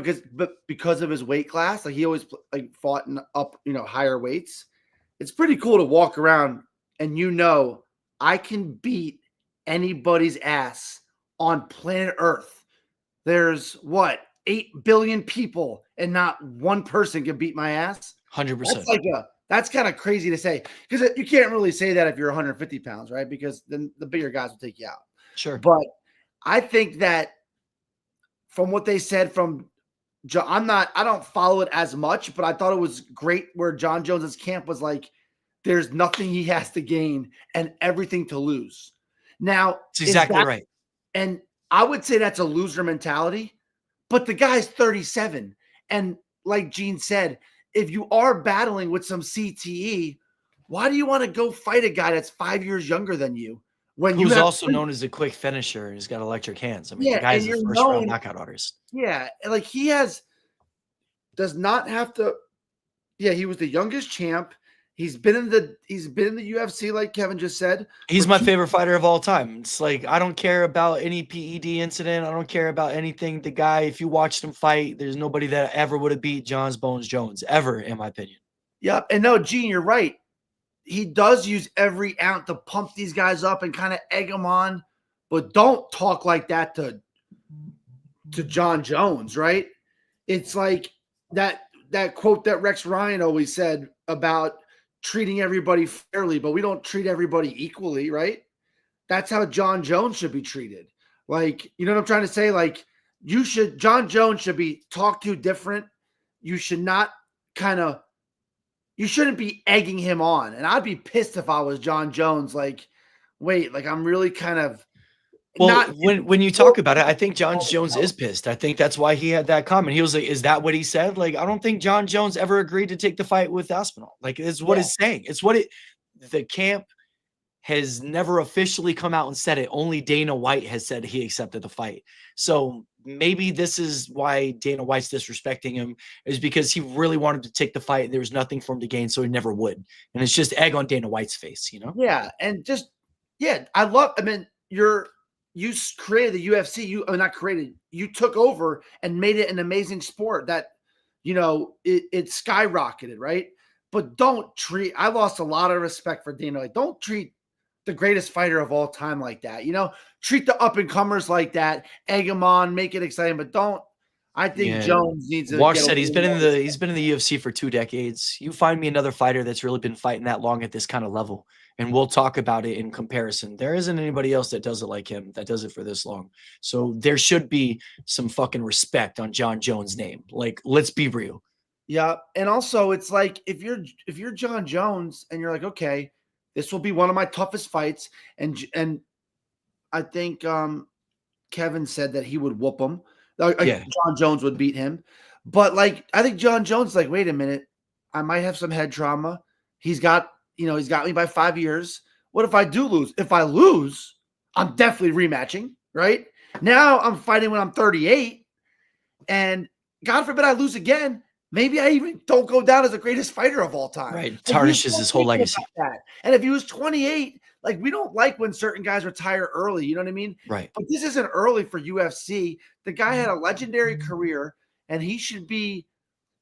because of his weight class, like he always like fought in up, higher weights. It's pretty cool to walk around and I can beat anybody's ass on planet Earth. There's what 8 billion people and not one person can beat my ass. 100%. That's like That's kind of crazy to say because you can't really say that if you're 150 pounds, right? Because then the bigger guys will take you out. Sure. But I think that from what they said from I don't follow it as much, but I thought it was great where Jon Jones's camp was like, there's nothing he has to gain and everything to lose. Now, That's exactly right. And I would say that's a loser mentality, but the guy's 37. And like Gene said, if you are battling with some CTE, why do you want to go fight a guy that's 5 years younger than you? Who's also known as a quick finisher. He's got electric hands. I mean, the guy's a first-round knockout artist. Yeah, like does not have to. Yeah, he was the youngest champ. He's been in the UFC, like Kevin just said. He's my favorite fighter of all time. It's like I don't care about any PED incident. I don't care about anything. The guy, if you watched him fight, there's nobody that ever would have beat Jon Jones ever, in my opinion. Yep, and no, Gene, you're right. He does use every ounce to pump these guys up and kind of egg them on, but don't talk like that to Jon Jones, right? It's like that quote that Rex Ryan always said about treating everybody fairly, but we don't treat everybody equally, right? That's how Jon Jones should be treated. Like, you know what I'm trying to say? Like, Jon Jones should be talked to different. You should not you shouldn't be egging him on. And I'd be pissed if I was Jon Jones. Like, wait, like I'm really kind of. Well, when you talk about it, I think Jon Jones is pissed. I think that's why he had that comment. He was like, "Is that what he said?" Like, I don't think Jon Jones ever agreed to take the fight with Aspinall. Like, it's what it's saying. It's what the camp has never officially come out and said it. Only Dana White has said he accepted the fight. So maybe this is why Dana White's disrespecting him, is because he really wanted to take the fight. There was nothing for him to gain, so he never would. And it's just egg on Dana White's face, you know? Yeah, and you created the UFC. You took over and made it an amazing sport that, it skyrocketed, right? But I lost a lot of respect for Dana. Like, don't treat the greatest fighter of all time like that. Treat the up and comers like that, egg them on, make it exciting, but don't. I think Jones needs to. Walsh said he's been in the UFC for 2 decades. You find me another fighter that's really been fighting that long at this kind of level, and we'll talk about it in comparison. There isn't anybody else that does it like him, that does it for this long. So there should be some fucking respect on Jon Jones' name. Like, let's be real. Yeah, and also it's like if you're Jon Jones and you're like, okay, this will be one of my toughest fights, and I think Kevin said that he would whoop him. Jon Jones would beat him. But like, I think Jon Jones is like, wait a minute, I might have some head trauma. He's got me by 5 years. What if I do lose? If I lose, I'm definitely rematching, right? Now I'm fighting when I'm 38. And God forbid I lose again. Maybe I even don't go down as the greatest fighter of all time. Right. Tarnishes his whole legacy. And if he was 28, like, we don't like when certain guys retire early. You know what I mean? Right. But this isn't early for UFC. The guy had a legendary career, and he should be,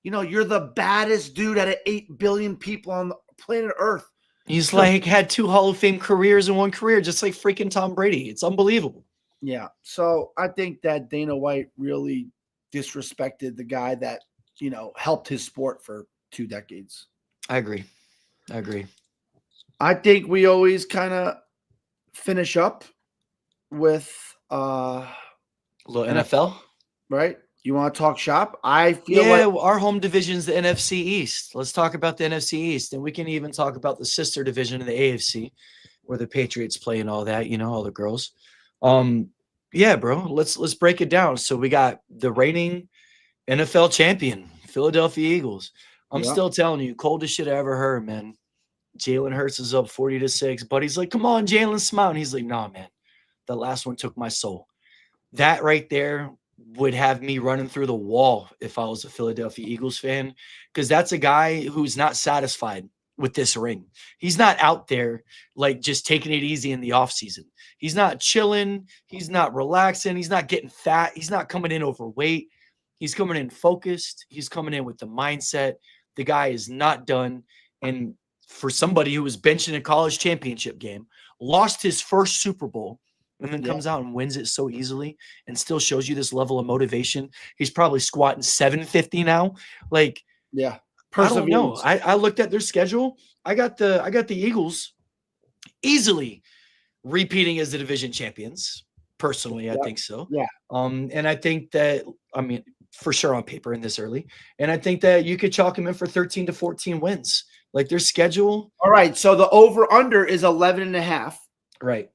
you're the baddest dude out of 8 billion people on the planet Earth. He's had 2 Hall of Fame careers in one career, just like freaking Tom Brady. It's unbelievable. Yeah. So I think that Dana White really disrespected the guy that, helped his sport for 2 decades. I agree. I think we always kind of finish up with a little NFL, right? You want to talk shop? I feel like our home division's the NFC East. Let's talk about the NFC East, and we can even talk about the sister division of the AFC, where the Patriots play and all that. All the girls. Yeah, bro. Let's break it down. So we got the reigning NFL champion, Philadelphia Eagles. I'm still telling you, coldest shit I ever heard, man. Jalen Hurts is up 40-6. Buddy's like, come on, Jalen, smile. And he's like, nah, man. The last one took my soul. That right there would have me running through the wall if I was a Philadelphia Eagles fan, because that's a guy who's not satisfied with this ring. He's not out there like just taking it easy in the offseason. He's not chilling. He's not relaxing. He's not getting fat. He's not coming in overweight. He's coming in focused. He's coming in with the mindset. The guy is not done. And for somebody who was benched in a college championship game, lost his first Super Bowl, and then comes out and wins it so easily and still shows you this level of motivation. He's probably squatting 750 now. Like, I don't know. perseverance. I looked at their schedule. I got the Eagles easily repeating as the division champions. Personally, I Yeah, think so. yeah. And I think that, I mean, for sure on paper in this early. And I think that you could chalk them in for 13 to 14 wins. Like their schedule. All right. So the over under is 11 and a half. Right.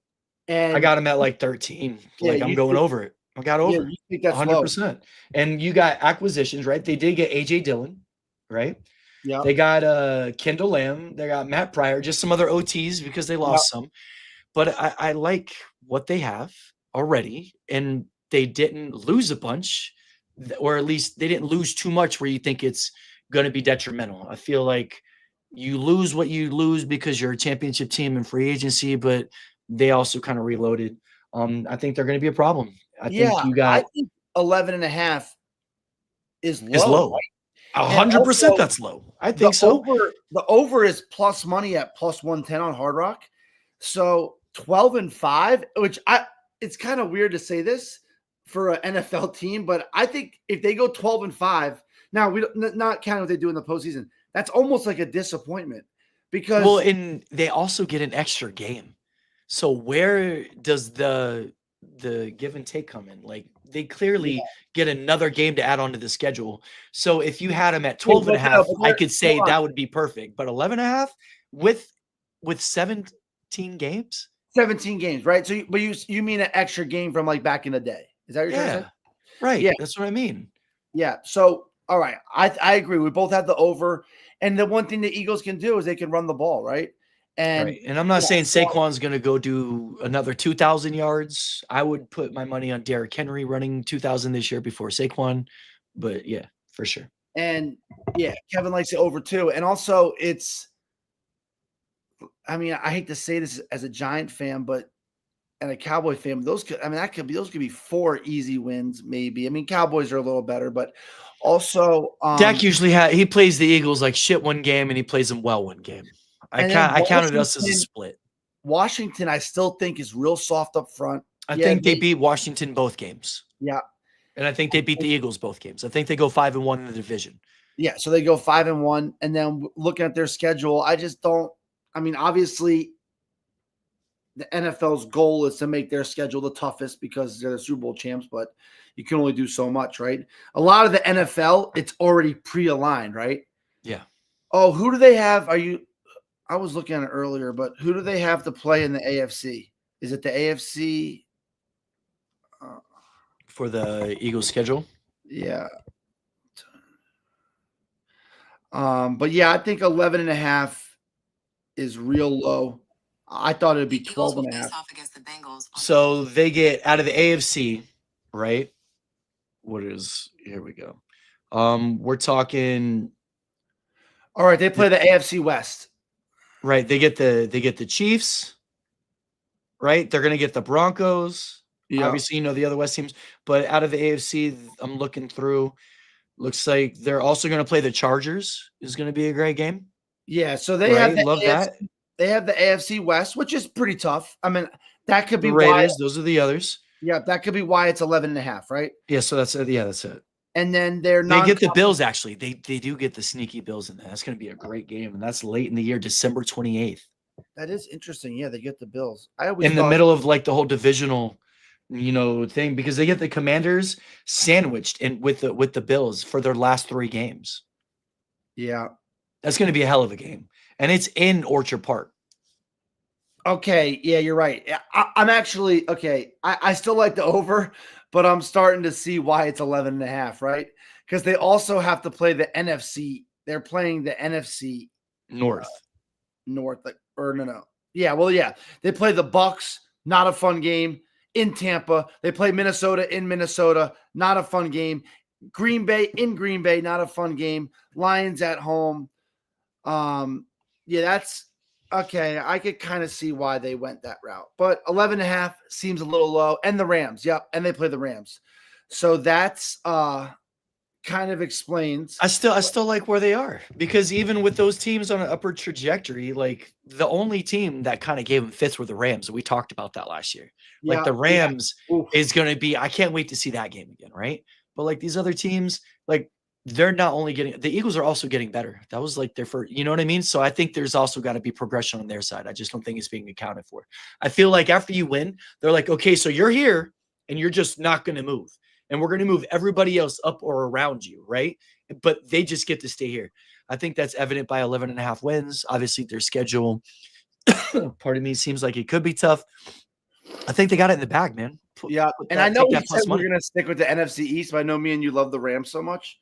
I And got them at like 13. yeah, Like I'm going over it. I got over it. you think that's low. 100%. And you got acquisitions, right? They did get AJ Dillon, right? Yeah. They got Kendall Lamb. They got Matt Pryor, just some other OTs because they lost some. But I like what they have already, and they didn't lose a bunch, or at least they didn't lose too much where you think it's going to be detrimental. I feel like you lose what you lose because you're a championship team in free agency, but they also kind of reloaded. I think they're going to be a problem. I think you I got think 11 and a half is is low. low. Right? 100% that's low. I think so. The over is plus money at plus 110 on Hard Rock. So 12 and 5, it's kind of weird to say this for an NFL team, but I think if they go 12 and 5, now we don't not counting what they do in the postseason, that's almost like a disappointment because and they also get an extra game. So where does the give and take come in? Like they clearly get another game to add onto the schedule. So if you had them at 12 and a half, I could say that would be perfect. But 11 and a half with 17 games? 17 games, right? So, but you mean an extra game from like back in the day? Is that what you're trying to say? Right. Yeah, That's what I mean. yeah. So, all right, I agree. We both have the over, and the one thing the Eagles can do is they can run the ball, right? And And I'm not saying Saquon's going to go do another 2,000 yards. I would put my money on Derrick Henry running 2,000 this year before Saquon. But yeah, for sure. And yeah, Kevin likes it over too. And also, I mean, I hate to say this as a Giant fan, and a Cowboy fan, those could be 4 easy wins, maybe. I mean, Cowboys are a little better, but also Dak usually he plays the Eagles like shit one game and he plays them well one game. I counted us as a split. Washington, I still think is real soft up front. I think they beat Washington both games. Yeah. And I think they beat the Eagles both games. I think they go 5-1 in the division. Yeah, so they go 5-1. And then looking at their schedule, I just don't. I mean, obviously, the NFL's goal is to make their schedule the toughest because they're the Super Bowl champs, but you can only do so much, right? A lot of the NFL, it's already pre-aligned, right? Yeah. Oh, who do they have? I was looking at it earlier, but who do they have to play in the AFC? Is it the AFC? For the Eagles schedule? Yeah. But yeah, I think 11 and a half is real low. I thought it'd be 12 and a half. So they get out of the AFC, right? Here we go. We're talking. All right, they play the AFC West. Right. They get the Chiefs, right? They're gonna get the Broncos. Yeah. Obviously, the other West teams, but out of the AFC, I'm looking through. Looks like they're also going to play the Chargers. Is going to be a great game. Yeah, so they have that. They have the AFC West, which is pretty tough. I mean, that could be the Raiders. Those are the others. Yeah, that could be why it's 11 and a half, right? Yeah, so that's it. Yeah, that's it. And then they get the Bills. Actually, they do get the sneaky Bills in there. That's going to be a great game, and that's late in the year, December 28th. That is interesting. Yeah, they get the Bills. In the middle of like the whole divisional thing, because they get the Commanders sandwiched with the Bills for their last 3 games. Yeah. That's going to be a hell of a game. And it's in Orchard Park. Okay. Yeah, you're right. I'm actually, okay. I still like the over, but I'm starting to see why it's 11 and a half, right? Because they also have to play the NFC. They're playing the NFC North. No. Yeah, well, yeah. They play the Bucks, not a fun game. In Tampa, they play Minnesota in Minnesota, not a fun game. Green Bay in Green Bay, not a fun game. Lions at home. Yeah, that's okay. I could kind of see why they went that route, but 11 and a half seems a little low. And the Rams, yep, and they play the Rams, so that's kind of explains. I still like where they are, because even with those teams on an upward trajectory, like the only team that kind of gave them fits were the Rams. We talked about that last year. Like the Rams is going to be, I can't wait to see that game again. Right. But like these other teams, like they're not only getting the Eagles are also getting better. That was like their first, you know what I mean? So I think there's also got to be progression on their side. I just don't think it's being accounted for. I feel like after you win, they're like, okay, so you're here and you're just not going to move. And we're going to move everybody else up or around you, right? But they just get to stay here. I think that's evident by 11 and a half wins. Obviously, their schedule, pardon me, seems like it could be tough. I think they got it in the bag, man. Yeah, Put and that, I know take we that said plus money. we're gonna stick with the NFC East, but I know me and you love the Rams so much.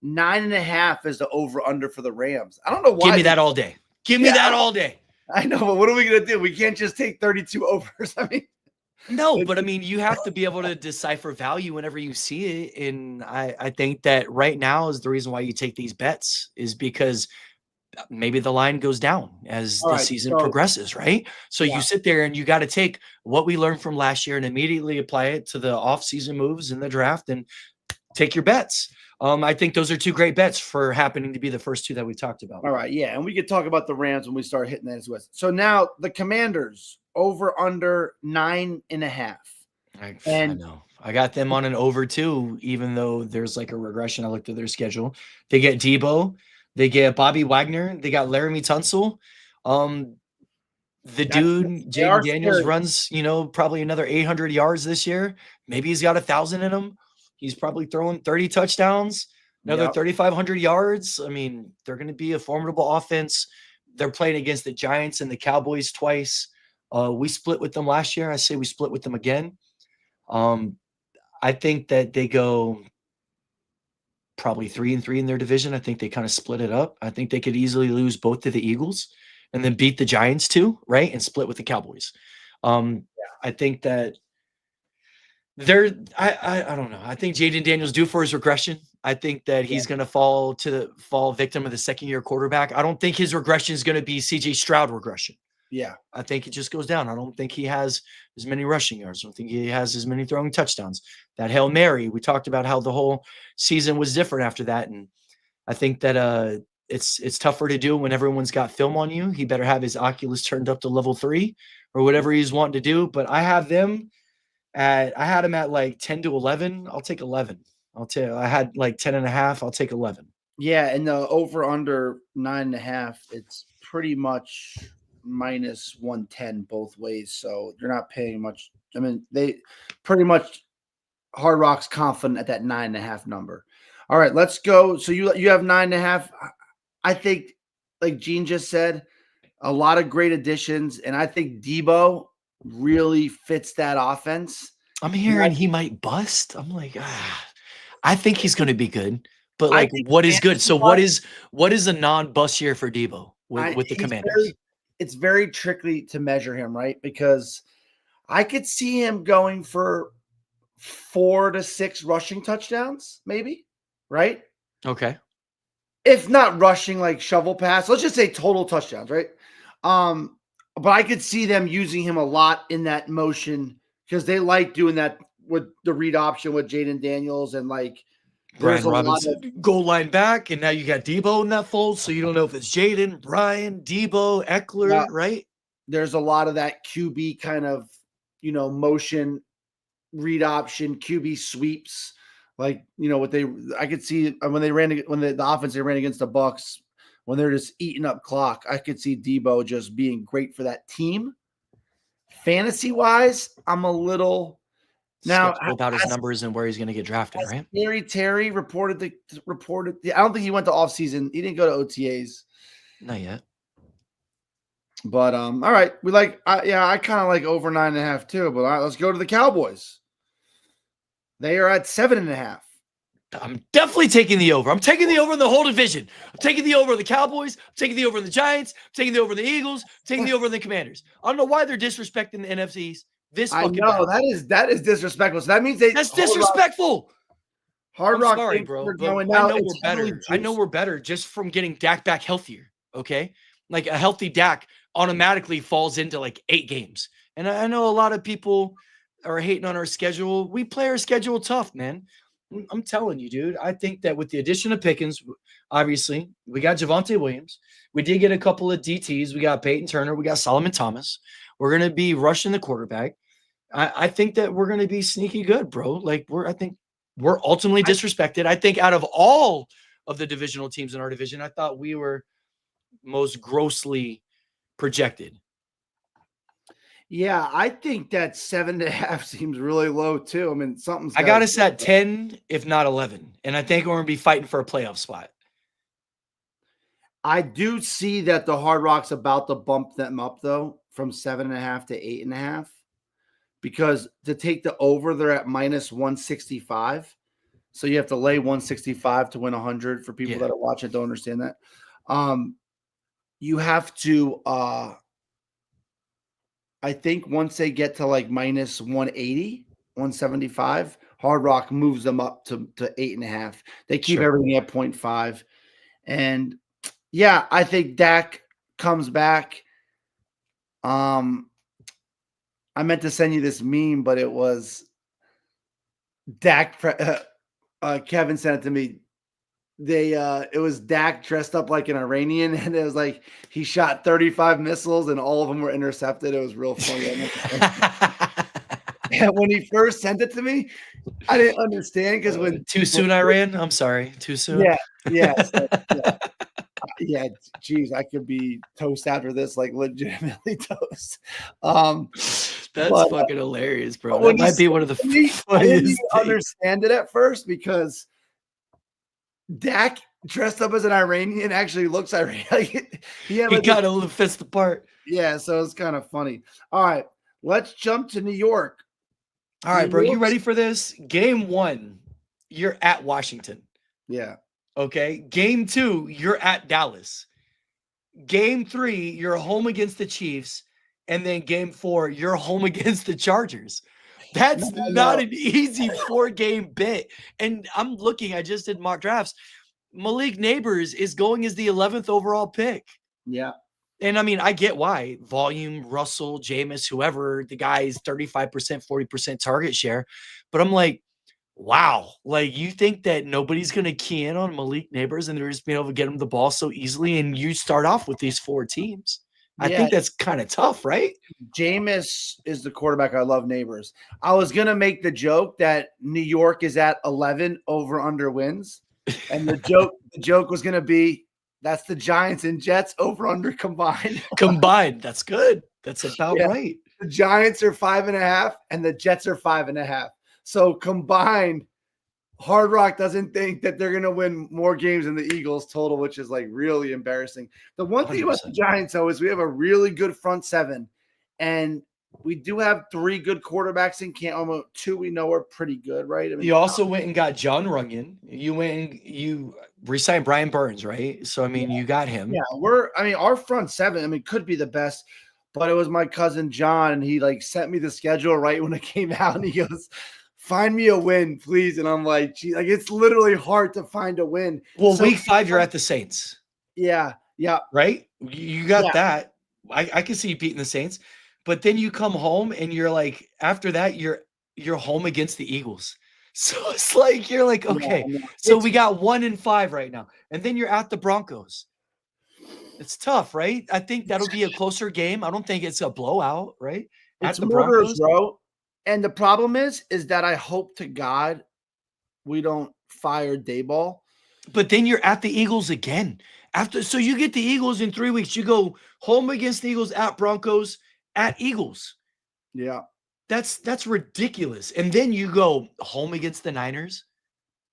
9.5 is the over/under for the Rams. I don't know why. Give me that all day. Give me that all day. I know, but what are we gonna do? We can't just take 32 overs. I mean, No, but I mean, you have to be able to decipher value whenever you see it. And I think that right now is the reason why you take these bets is because maybe the line goes down as all the right. season So progresses, right? So yeah, you sit there and you got to take what we learned from last year and immediately apply it to the off-season moves in the draft and take your bets. I think those are two great bets for happening to be the first two that we taled about. all right, yeah, and we could talk about the Rams when we start hitting that as well. So now the Commanders over/under 9.5. I And know. I got them on an over too, even though there's like a regression. I looked at their schedule. They get Debo, they get Bobby Wagner, they got Laramie Tunsil. Um, the that's dude, they are Jaden Daniels, scary. runs, probably another 800 yards this year. Maybe he's got 1,000 in him. He's probably throwing 30 touchdowns, another Yeah. 3,500 yards. I mean, they're going to be a formidable offense. They're playing against the Giants and the Cowboys twice. We split with them last year. I say we split with them again. Um, I think that they go probably 3-3 in their division. I think they kind of split it up. I think they could easily lose both to the Eagles and then beat the Giants too, right? And split with the Cowboys. I think that they're I don't know. I think Jaden Daniels due for his regression. I think that Yeah. he's going to fall victim of the second year quarterback. I don't think his regression is going to be CJ Stroud regression. Yeah. I think it just goes down. I don't think he has as many rushing yards. I don't think he has as many throwing touchdowns. That Hail Mary, we talked about how the whole season was different after that. And I think that it's tougher to do when everyone's got film on you. He better have his Oculus turned up to level 3 or whatever he's wanting to do. But I had him at like 10 to 11. I'll take 11. I had like 10 and a half. I'll take 11. Yeah, and the over/under 9.5, it's pretty much minus 110 both ways. So you're not paying much. I mean, they pretty much Hard Rock's confident at that 9.5 number. All right, let's go. So you have 9.5. I think, like Gene just said, a lot of great additions, and I think Debo really fits that offense. I'm hearing he might bust. I'm like, I think he's going to be good, but like, think what is good? So fantasy-wise, what is a non-bust year for Debo with the he's Commanders? it's very tricky to measure him, right? Because I could see him going for 4 to 6 rushing touchdowns, maybe, right? Okay. If not rushing like shovel pass, let's just say total touchdowns, right? But I could see them using him a lot in that motion because they like doing that with the read option with Jaden Daniels and like Brian there's a lot of Robinson, goal line back, and now you got Debo in that fold, so you don't know if it's Jaden, Brian, Debo, Eckler, right? there's a lot of that QB kind of motion read option QB sweeps. Like what I could see when they ran when the offense they ran against the Bucks when they're just eating up clock. I could see Debo just being great for that team. Fantasy wise, I'm a little now Skeptical about his numbers and where he's going to get drafted, right? Gary Terry reported. I don't think he went to off season. He didn't go to OTAs. Not yet. But all right, I kind of like over 9.5 too. But all right, let's go to the Cowboys. They are at 7.5. I'm definitely taking the over. I'm taking the over in the whole division. I'm taking the over in the Cowboys. I'm taking the over in the Giants. I'm taking the over in the Eagles. I'm taking the over in the Commanders. I don't know why they're disrespecting the NFCs. I know that is disrespectful. So that means that's disrespectful. Hard Rock. Sorry, bro. Going I now, know we're better. I know we're better just from getting Dak back healthier. Okay, like a healthy Dak automatically falls into like 8 games. And I know a lot of people are hating on our schedule. We play our schedule tough, man. I'm telling you, dude. I think that with the addition of Pickens, obviously, we got Javonte Williams. We did get a couple of DTs. We got Peyton Turner. We got Solomon Thomas. We're going to be rushing the quarterback. I think that we're going to be sneaky good, bro. Like I think we're ultimately disrespected. I think out of all of the divisional teams in our division, I thought we were most grossly projected. Yeah, I think that 7.5 seems really low too. I mean, something's I got us at 10, if not 11, and I think we're going to be fighting for a playoff spot. I do see that the Hard Rock's about to bump them up though from 7.5 to 8.5, because to take the over, they're at minus 165. So you have to lay 165 to win 100 for people that are watching don't understand that. You have to I think once they get to like minus 180, 175, Hard Rock moves them up to 8.5. They keep everything at 0.5. And yeah, I think Dak comes back. I meant to send you this meme, but it was Dak. Kevin sent it to me. It was Dak dressed up like an Iranian, and it was like he shot 35 missiles and all of them were intercepted. It was real funny. And when he first sent it to me, I didn't understand because when too soon I ran. I'm sorry, too soon. Yeah. Yeah, geez, I could be toast after this, like legitimately toast. That's fucking hilarious, bro. That might be one of the funniest I didn't even understand it at first because Dak dressed up as an Iranian actually looks Iranian. He got a little fist apart. Yeah, so it's kind of funny. All right, let's jump to New York. All right, bro, you ready for this? Game 1, you're at Washington. Yeah. Okay. Game 2, you're at Dallas. Game 3, you're home against the Chiefs. And then game 4, you're home against the Chargers. That's not an easy 4-game bit. And I'm looking, I just did mock drafts. Malik Neighbors is going as the 11th overall pick. Yeah. And I mean, I get why. Volume, Russell, Jameis, whoever, the guy's 35%, 40% target share. But I'm like, wow. Like, you think that nobody's going to key in on Malik Neighbors and they're just being able to get him the ball so easily, and you start off with these 4 teams? I think that's kind of tough, right? Jameis is the quarterback. I love Neighbors. I was going to make the joke that New York is at 11 over under wins. And the joke was going to be, that's the Giants and Jets over under combined. Combined. That's good. That's about right. The Giants are 5.5 and the Jets are 5.5. So combined, Hard Rock doesn't think that they're going to win more games than the Eagles total, which is like really embarrassing. The one thing about the Giants, though, is we have a really good front seven, and we do have 3 good quarterbacks in camp. 2 we know are pretty good, right? I mean, you also went and got John Runyon. You went and you re-signed Brian Burns, right? So, I mean, you got him. Yeah, our front seven, could be the best, but it was my cousin John, and he like sent me the schedule right when it came out, and he goes, find me a win, please. And I'm like, gee, like it's literally hard to find a win. Well, so, week 5, you're at the Saints. Yeah. Right? You got that. I can see you beating the Saints. But then you come home and you're like, after that, you're home against the Eagles. So it's like, you're like, okay. So we got 1-5 right now. And then you're at the Broncos. It's tough, right? I think that'll be a closer game. I don't think it's a blowout, right? It's murderous, bro. And the problem is that I hope to God we don't fire Dayball. But then you're at the Eagles again. So you get the Eagles in 3 weeks. You go home against the Eagles, at Broncos, at Eagles. Yeah. That's ridiculous. And then you go home against the Niners,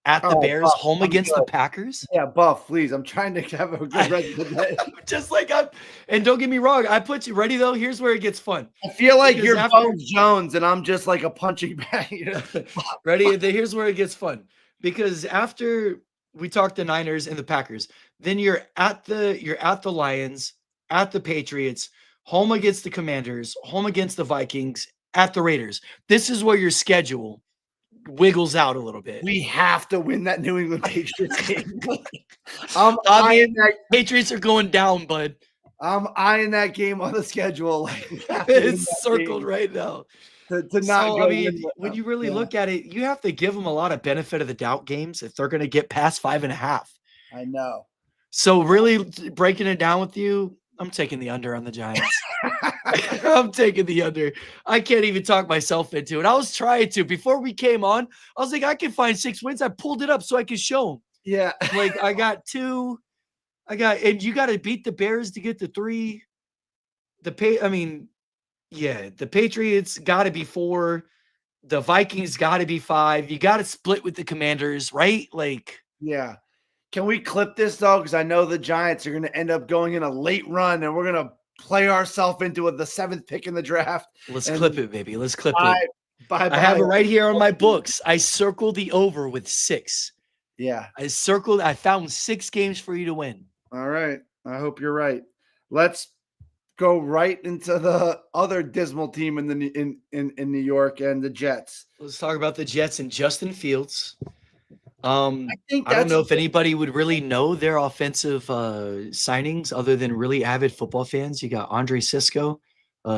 at the Bears, Buff, home against the Packers. Yeah, Buff, please. I'm trying to have a good rest of the day. Just like and don't get me wrong, I put you ready though. Here's where it gets fun. I feel like you're Jon Jones and I'm just like a punching bag. Ready? Here's where it gets fun. Because after we talked the Niners and the Packers, then you're at the Lions, at the Patriots, home against the Commanders, home against the Vikings, at the Raiders. This is where your schedule wiggles out a little bit. We have to win that New England Patriots game. Patriots are going down, bud. I'm eyeing that game on the schedule. It's circled right now. To not go. I mean, when you really look at it, you have to give them a lot of benefit of the doubt games if they're going to get past 5.5. I know. So really breaking it down with you, I'm taking the under on the Giants. I'm taking the under. I can't even talk myself into it. I was trying to before we came on. I was like, I can find 6 wins. I pulled it up so I could show them. Yeah. Like I got 2. And you got to beat the Bears to get the 3. The Patriots got to be 4. The Vikings got to be 5. You got to split with the Commanders, right? Like, Yeah. Can we clip this though? Because I know the Giants are going to end up going in a late run, and we're going to play ourselves into the 7th pick in the draft. let's And clip it, baby. Let's clip bye, it. bye, I have bye. it right here on my books. I circled the over with 6. Yeah. I found 6 games for you to win. All right. I hope you're right. Let's go right into the other dismal team in the in New York, and the Jets. Let's talk about the Jets and Justin Fields. I think I don't that's know if anybody would really know their offensive signings other than really avid football fans. You got Andre Sisco,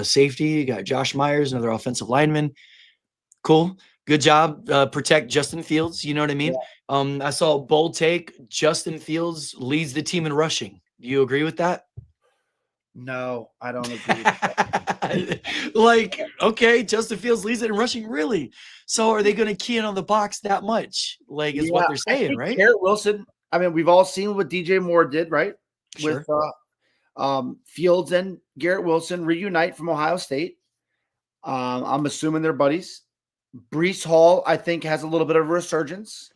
safety. You got Josh Myers, another offensive lineman. Cool. Good job. Protect Justin Fields. You know what I mean? I saw a bold take. Justin Fields leads the team in rushing. Do you agree with that? No, I don't agree with that. Like, okay, Justin Fields leads it in rushing, really? So are they going to key in on the box that much? Like, is what they're I saying, think right? Garrett Wilson. I mean, we've all seen what DJ Moore did, right? Sure. With Fields and Garrett Wilson reunite from Ohio State. I'm assuming they're buddies. Brees Hall, I think, has a little bit of a resurgence.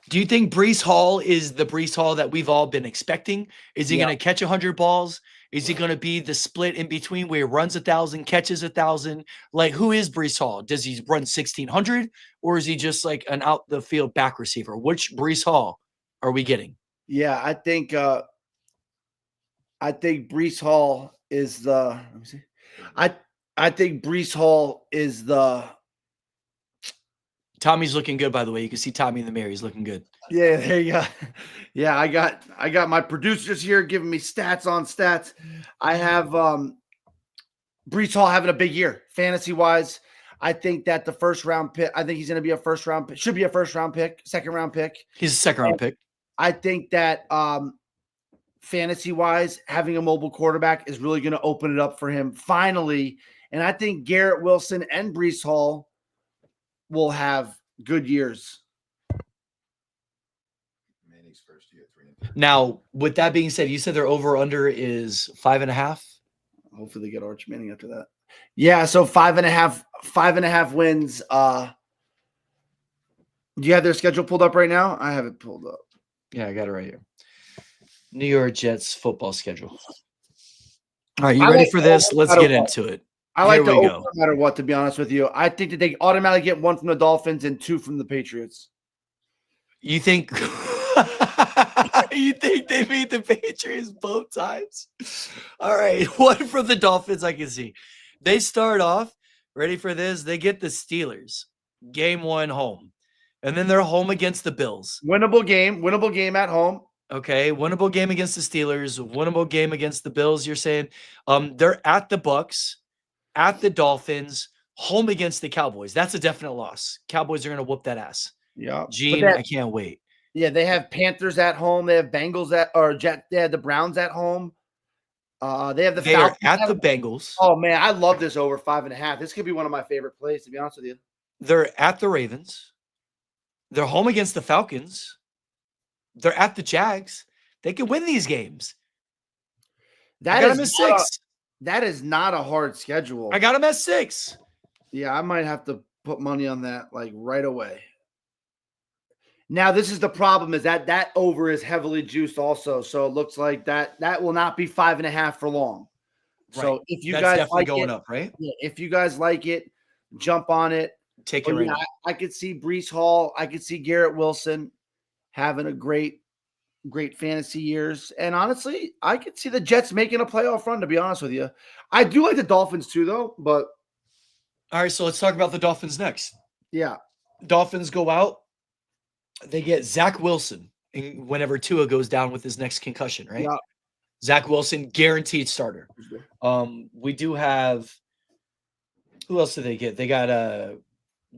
Do you think Brees Hall is the Brees Hall that we've all been expecting? Is he going to catch 100 balls? Is he going to be the split in between where he runs 1,000, catches 1,000? Like, who is Brees Hall? Does he run 1,600, or is he just like an out the field back receiver? Which Brees Hall are we getting? Yeah, I think Brees Hall is the. Let me see. I think Brees Hall is the. Tommy's looking good, by the way. You can see Tommy in the mirror. He's looking good. Yeah, there you go. Yeah, I got my producers here giving me stats on stats. I have Brees Hall having a big year fantasy wise. I think that the first round pick. I think he's going to be a first round pick. Should be a first round pick, second round pick. He's a second round pick. I think that fantasy wise, having a mobile quarterback is really going to open it up for him finally. And I think Garrett Wilson and Brees Hall will have good years. Manning's first year, 3-3. Now, with that being said, you said their over under is 5.5. Hopefully they get Arch Manning after that. Yeah, so 5.5 wins. Do you have their schedule pulled up right now? I have it pulled up. Yeah, I got it right here. New York Jets football schedule. All right, you ready for this? Let's get into it. I like Here to we open go. no matter what, to be honest with you. I think that they automatically get 1 from the Dolphins and 2 from the Patriots. You think you think they beat the Patriots both times? All right, 1 from the Dolphins, I can see. They start off, ready for this? They get the Steelers, game 1 home. And then they're home against the Bills. Winnable game at home. Okay, winnable game against the Steelers, winnable game against the Bills, you're saying. They're at the Bucks, at the Dolphins, home against the Cowboys. That's a definite loss. Cowboys are going to whoop that ass. Yeah. Gene, I can't wait. Yeah, they have Panthers at home. They have Bengals they have the Browns at home. They have the They are Falcons at the Bengals. Oh man, I love this over 5.5. This could be one of my favorite plays, to be honest with you. They're at the Ravens. They're home against the Falcons. They're at the Jags. They can win these games. I got them at 6. That is not a hard schedule. I got them at 6. Yeah, I might have to put money on that like right away. Now, this is the problem, is that over is heavily juiced also. So it looks like that will not be 5.5 for long. Right. So if you That's guys definitely like going it, up, right? yeah, if you guys like it, jump on it. Take it right now. I could see Brees Hall. I could see Garrett Wilson having a great fantasy years. And honestly, I could see the Jets making a playoff run, to be honest with you. I do like the Dolphins too, though. But all right, so let's talk about the Dolphins next. Yeah. Dolphins go out. They get Zach Wilson whenever Tua goes down with his next concussion, right? Yeah. Zach Wilson, guaranteed starter. We do have – who else do they get? They got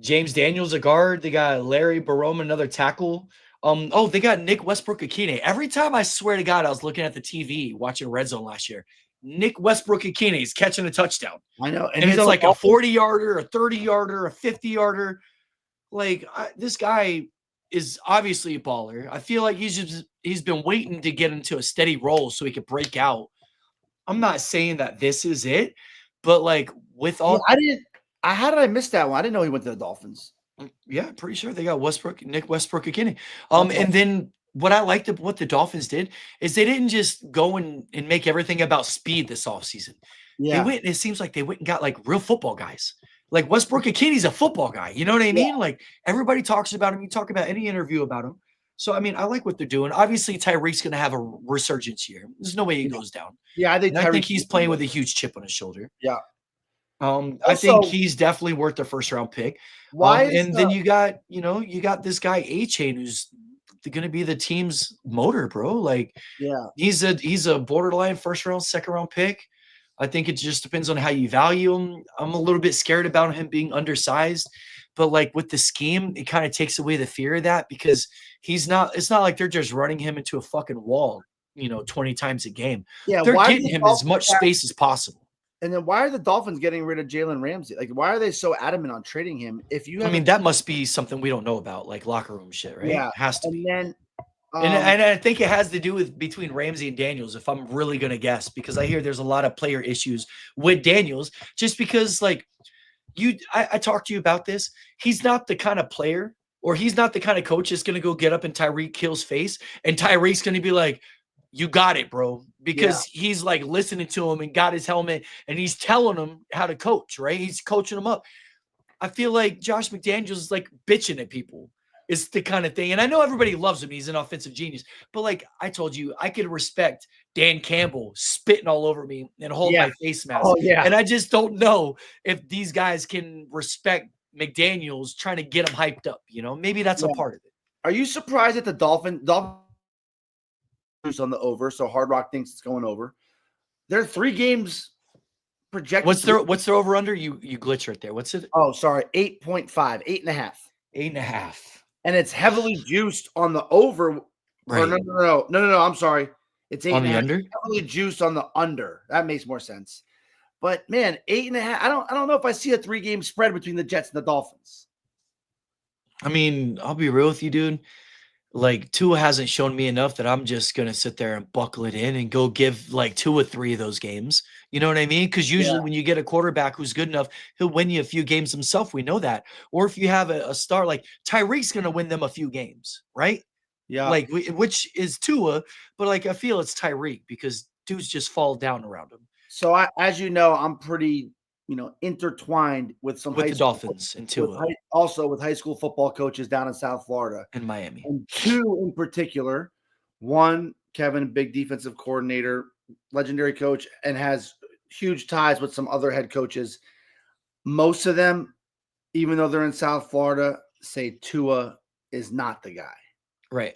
James Daniels, a guard. They got Larry Barome, another tackle. They got Nick Westbrook-Akine. Every time, I swear to God, I was looking at the TV watching Red Zone last year. Nick Westbrook-Ikine is catching a touchdown. I know. And it's like a 40-yarder, a 30-yarder, a 50-yarder. Like, this guy is obviously a baller. I feel like he's been waiting to get into a steady role so he could break out. I'm not saying that this is it, but like with all how did I miss that one? I didn't know he went to the Dolphins. yeah, pretty sure they got Nick Westbrook-Ikine. Okay. And then what I liked of what the Dolphins did is they didn't just go and make everything about speed this offseason. They Yeah. went, it seems like they went and got like real football guys. Like Westbrook-Ikine's a football guy. You know what I mean? Like everybody talks about him. You talk about any interview about him. So, I mean, I like what they're doing. Obviously, Tyreek's going to have a resurgence here. There's no way he goes down. Yeah, I think he's playing with a huge chip on his shoulder. Yeah. I think he's definitely worth the first round pick. Then you got this guy A-Chain who's going to be the team's motor, bro. Like, yeah, he's a borderline first round, second round pick. I think it just depends on how you value him. I'm a little bit scared about him being undersized, but like with the scheme, it kind of takes away the fear of that because it's not like they're just running him into a fucking wall, 20 times a game. Yeah, they're getting him as much space as possible. And then why are the Dolphins getting rid of Jalen Ramsey? Like, why are they so adamant on trading him? I mean, that must be something we don't know about, like locker room shit, right? Yeah, it has to be. Then, and I think it has to do with between Ramsey and Daniels, if I'm really going to guess, because I hear there's a lot of player issues with Daniels, just because like I talked to you about this. He's not the kind of player, or he's not the kind of coach that's going to go get up in Tyreek Hill's face and Tyreek's going to be like, you got it, bro. Because he's like listening to him and got his helmet and he's telling him how to coach, right? He's coaching him up. I feel like Josh McDaniels is like bitching at people. It's the kind of thing. And I know everybody loves him. He's an offensive genius. But like I told you, I could respect Dan Campbell spitting all over me and hold my face mask. Oh, yeah. And I just don't know if these guys can respect McDaniels trying to get him hyped up. Maybe that's a part of it. Are you surprised that the Dolphins on the over? So Hard Rock thinks it's going over. There are 3 games projected. What's their over under? You glitch right there. What's it? Oh, sorry. 8.5, 8.5. 8.5. And it's heavily juiced on the over. Right. No. I'm sorry. It's 8 on the under. Heavily juiced on the under. That makes more sense. But man, 8.5. I don't know if I see a 3-game spread between the Jets and the Dolphins. I mean, I'll be real with you, dude. Like Tua hasn't shown me enough that I'm just gonna sit there and buckle it in and go give like 2 or 3 of those games. You know what I mean? Because usually when you get a quarterback who's good enough, he'll win you a few games himself. We know that. Or if you have a star like Tyreek's gonna win them a few games, right? Yeah. Like which is Tua, but like I feel it's Tyreek because dudes just fall down around him. So as you know, I'm pretty intertwined with some with the Dolphins and Tua. Also with high school football coaches down in South Florida and Miami. And 2 in particular. One, Kevin, big defensive coordinator, legendary coach, and has huge ties with some other head coaches. Most of them, even though they're in South Florida, say Tua is not the guy. Right.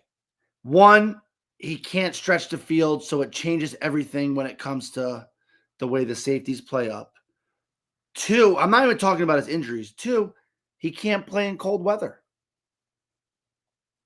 One, he can't stretch the field, so it changes everything when it comes to the way the safeties play up. 2, I'm not even talking about his injuries. 2, he can't play in cold weather.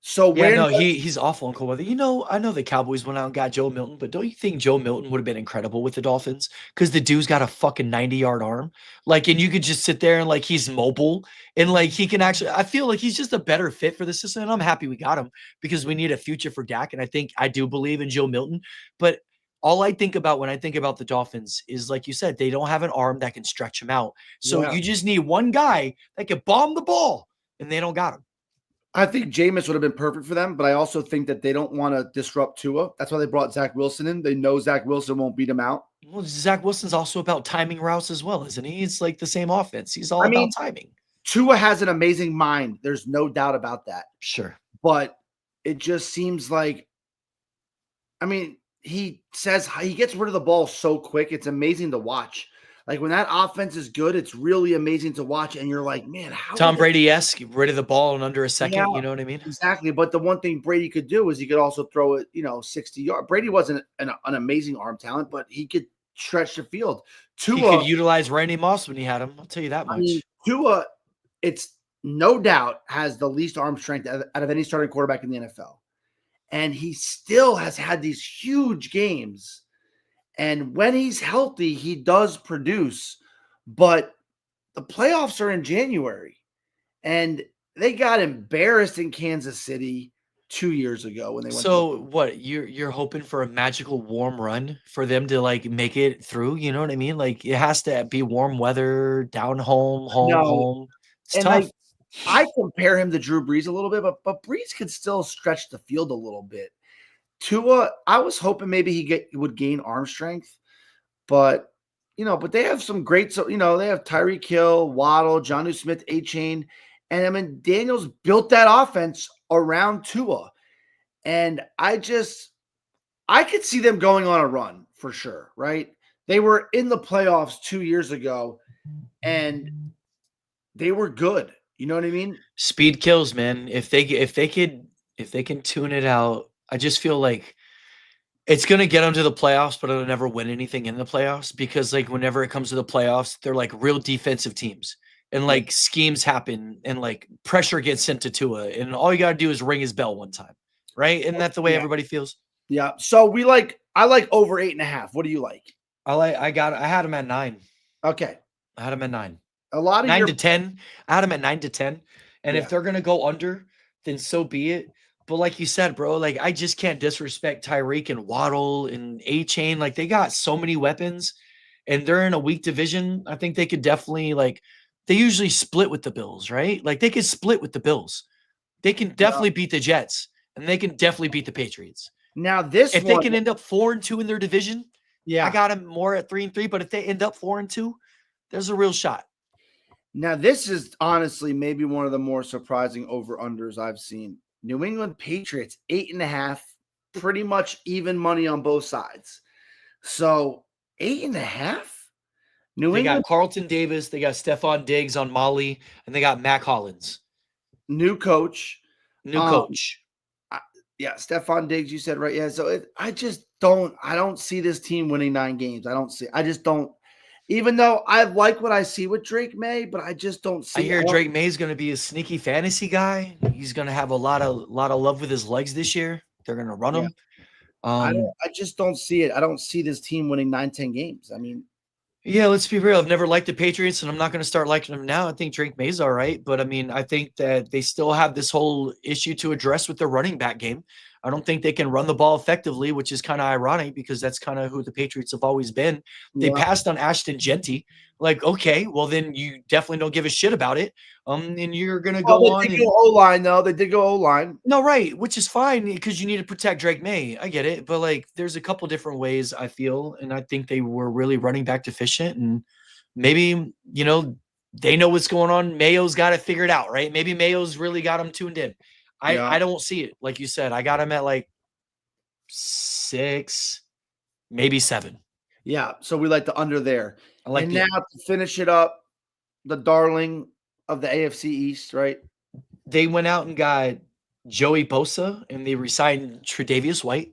So he's awful in cold weather. I know the Cowboys went out and got Joe Milton, but don't you think Joe Milton would have been incredible with the Dolphins? Because the dude's got a fucking 90-yard arm. Like, and you could just sit there and like he's mobile and like he can actually. I feel like he's just a better fit for the system, and I'm happy we got him because we need a future for Dak, and I do believe in Joe Milton, but. All I think about when I think about the Dolphins is, like you said, they don't have an arm that can stretch him out. So you just need one guy that can bomb the ball, and they don't got him. I think Jameis would have been perfect for them, but I also think that they don't want to disrupt Tua. That's why they brought Zach Wilson in. They know Zach Wilson won't beat him out. Well, Zach Wilson's also about timing routes as well, isn't he? It's like the same offense. He's all about timing. Tua has an amazing mind. There's no doubt about that. Sure. But it just seems like, he says he gets rid of the ball so quick. It's amazing to watch. Like when that offense is good, it's really amazing to watch. And you're like, man, how Tom Brady-esque, rid of the ball in under a second. Yeah, you know what I mean? Exactly. But the one thing Brady could do is he could also throw it, 60 yards. Brady wasn't an amazing arm talent, but he could stretch the field. Tua, he could utilize Randy Moss when he had him. I'll tell you that much. Tua, it's no doubt has the least arm strength out of any starting quarterback in the NFL. And he still has had these huge games. And when he's healthy, he does produce. But the playoffs are in January. And they got embarrassed in Kansas City 2 years ago when they went So what you're hoping for a magical warm run for them to like make it through? You know what I mean? Like it has to be warm weather, down home, No. home. It's And tough. I compare him to Drew Brees a little bit, but Brees could still stretch the field a little bit. Tua, I was hoping maybe he would gain arm strength, but but they have some great. So they have Tyreek Hill, Waddle, Jonnu Smith, A-Chain, and I mean Daniels built that offense around Tua, and I could see them going on a run for sure. Right? They were in the playoffs 2 years ago, and they were good. You know what I mean? Speed kills, man. If they can tune it out, I just feel like it's gonna get them to the playoffs, but it'll never win anything in the playoffs because like whenever it comes to the playoffs, they're like real defensive teams. And Yeah. like schemes happen and like pressure gets sent to Tua, and all you gotta do is ring his bell one time. Right? Isn't that the way Yeah. everybody feels? Yeah. So I like over 8.5. What do you like? I had him at 9. Okay. I had him at 9. A lot of 9 your to 10. I had him at 9 to 10. And Yeah. if they're gonna go under, then so be it. But like you said, bro, like I just can't disrespect Tyreek and Waddle and A-Chain. Like they got so many weapons and they're in a weak division. I think they could definitely they usually split with the Bills, right? Like they could split with the Bills. They can definitely beat the Jets and they can definitely beat the Patriots. Now this If they one, can end up 4-2 in their division, yeah. I got them more at 3-3. But if they end up 4-2, there's a real shot. Now this is honestly maybe one of the more surprising over-unders I've seen. New England Patriots 8.5, pretty much even money on both sides. So 8.5? New They England, got Carlton Davis, they got Stephon Diggs on Molly, and they got Mac Hollins, new coach. new coach. Yeah, Stephon Diggs, you said right. Yeah, so I don't see this team winning 9 games. I just don't. Even though I like what I see with Drake May, but I just don't see. I hear Drake May is going to be a sneaky fantasy guy. He's going to have a lot of love with his legs this year. They're going to run him. I just don't see it. I don't see this team winning 9-10 games. I mean, yeah, let's be real. I've never liked the Patriots, and I'm not going to start liking them now. I think Drake May's all right, but I mean, I think that they still have this whole issue to address with their running back game. I don't think they can run the ball effectively, which is kind of ironic because that's kind of who the Patriots have always been. They passed on Ashton Genty. Like, okay, well then you definitely don't give a shit about it. And you're gonna go on. They did go O-line though. They did go O-line. No, right, which is fine because you need to protect Drake May. I get it, but like, there's a couple different ways I feel, and I think they were really running back deficient, and maybe they know what's going on. Mayo's got it figured out, right? Maybe Mayo's really got them tuned in. I don't see it. Like you said, I got him at like 6, maybe 7. Yeah, so we like the under there. I like now to finish it up, the darling of the AFC East, right? They went out and got Joey Bosa, and they re-signed Tre'Davious White.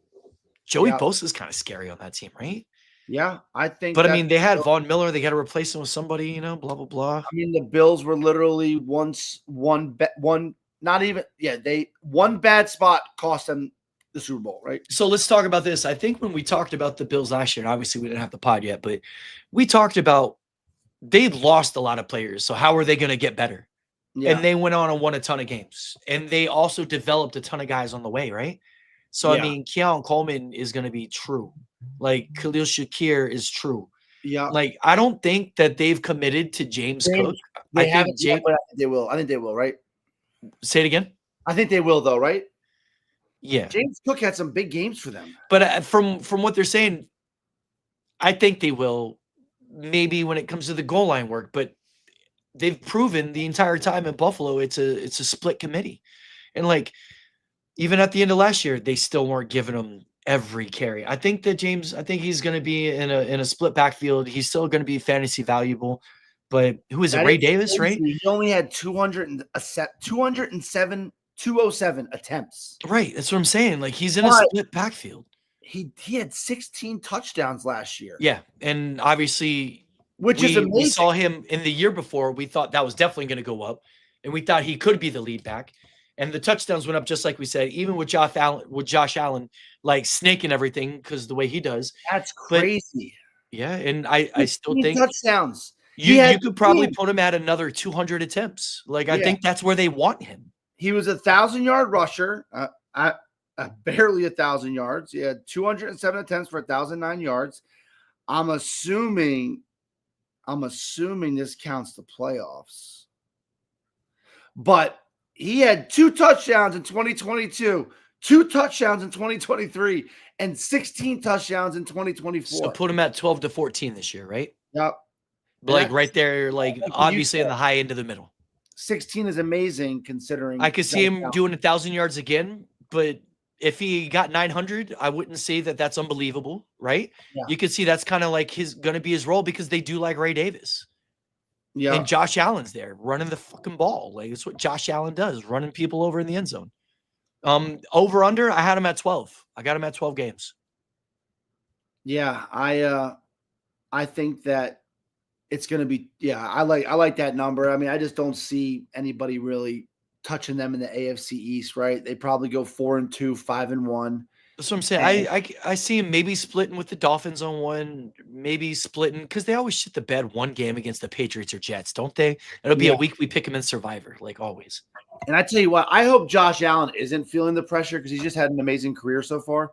Joey Bosa is kind of scary on that team, right? Yeah, I think. But I mean, they had Von Miller. They got to replace him with somebody, blah blah blah. I mean, the Bills were literally one bad spot cost them the Super Bowl, right? So let's talk about this. I think when we talked about the Bills last year, and obviously we didn't have the pod yet, but we talked about they'd lost a lot of players. So how are they going to get better? Yeah. And they went on and won a ton of games. And they also developed a ton of guys on the way, right? So, I mean, Keon Coleman is going to be true. Like, Khalil Shakir is true. Yeah. Like, I don't think that they've committed to James Cook. I think they will. I think they will, right? Say it again. I think they will, though, right? Yeah. James Cook had some big games for them. But from what they're saying, I think they will, maybe when it comes to the goal line work. But they've proven the entire time in Buffalo it's a split committee. And, like, even at the end of last year, they still weren't giving him every carry. I think that he's going to be in a split backfield. He's still going to be fantasy valuable. But who is it? Ray Davis, right? He only had 207 attempts. Right. That's what I'm saying. Like, he's in a split backfield. He had 16 touchdowns last year. Yeah. And obviously, which is amazing. We saw him in the year before. We thought that was definitely going to go up. And we thought he could be the lead back. And the touchdowns went up just like we said, even with Josh Allen, like snaking everything because the way he does. That's But crazy. yeah, and I still 15 think touchdowns. you could probably put him at another 200 attempts. Like, I Yeah. think that's where they want him. He was 1,000-yard rusher, barely 1,000 yards. He had 207 attempts for 1,009 yards. I'm assuming this counts the playoffs. But he had 2 touchdowns in 2022, 2 touchdowns in 2023, and 16 touchdowns in 2024. So put him at 12 to 14 this year, right? Yep. Like right there, like obviously in the high end of the middle. 16 is amazing considering. I could see him doing 1,000 yards again, but if he got 900, I wouldn't say that that's unbelievable, right? Yeah. You could see that's kind of like going to be his role because they do like Ray Davis. Yeah. And Josh Allen's there running the fucking ball. Like, it's what Josh Allen does, running people over in the end zone. Over under, I had him at 12. I got him at 12 games. Yeah, I think that it's going to be, I like that number. I mean, I just don't see anybody really touching them in the AFC East, right? They probably go 4-2, 5-1. That's what I'm saying. I see him maybe splitting with the Dolphins on one, maybe splitting because they always shit the bed one game against the Patriots or Jets, don't they? It'll be a week we pick him in Survivor, like always. And I tell you what, I hope Josh Allen isn't feeling the pressure because he's just had an amazing career so far.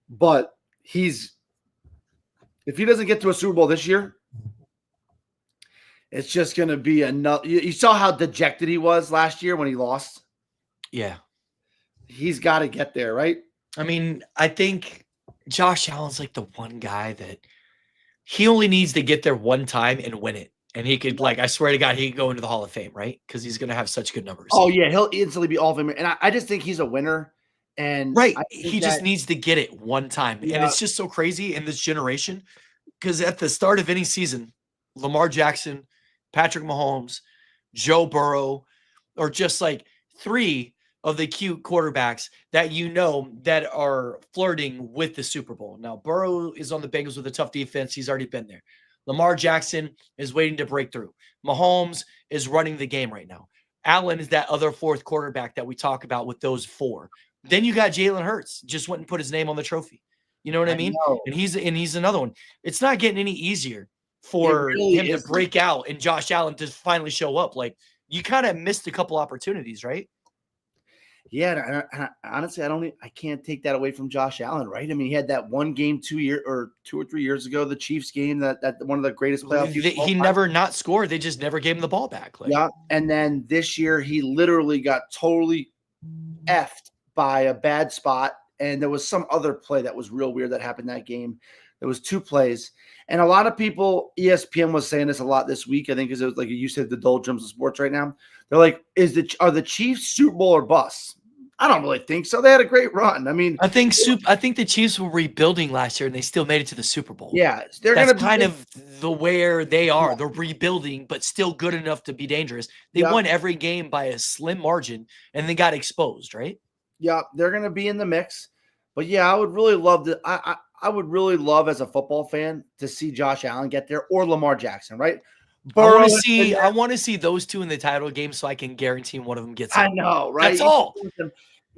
But if he doesn't get to a Super Bowl this year, it's just going to be another. You saw how dejected he was last year when he lost. Yeah. He's got to get there, right? I mean, I think Josh Allen's like the one guy that he only needs to get there one time and win it. And he could, like, I swear to God, he could go into the Hall of Fame, right? Because he's going to have such good numbers. Oh, yeah. He'll instantly be all of him. And I just think he's a winner. And right. He just needs to get it one time. Yeah. And it's just so crazy in this generation because at the start of any season, Lamar Jackson, Patrick Mahomes, Joe Burrow, or just like 3 of the cute quarterbacks that that are flirting with the Super Bowl. Now, Burrow is on the Bengals with a tough defense. He's already been there. Lamar Jackson is waiting to break through. Mahomes is running the game right now. Allen is that other 4th quarterback that we talk about with those 4. Then you got Jalen Hurts, just went and put his name on the trophy. You know what I mean? And he's another one. It's not getting any easier for him to break out and Josh Allen to finally show up. Like, you kind of missed a couple opportunities, right? Yeah, and honestly, I can't take that away from Josh Allen, right? I mean, he had that one game 2 or 3 years ago, the Chiefs game, that one of the greatest playoff games. He never not scored. They just never gave him the ball back. Like, yeah, and then this year he literally got totally effed by a bad spot, and there was some other play that was real weird that happened that game. There was 2 plays, and a lot of people, ESPN was saying this a lot this week. I think because it was like you said, the doldrums of sports right now. They're like, are the Chiefs Super Bowl or bust? I don't really think so. They had a great run. I mean, I think the Chiefs were rebuilding last year and they still made it to the Super Bowl. Yeah, that's kind of the where they are. Yeah. They're rebuilding, but still good enough to be dangerous. They won every game by a slim margin and they got exposed, right? Yeah, they're going to be in the mix. But yeah, I would really love to. I would really love as a football fan to see Josh Allen get there or Lamar Jackson, right? I want to see those 2 in the title game so I can guarantee one of them gets it. I know, right? That's all.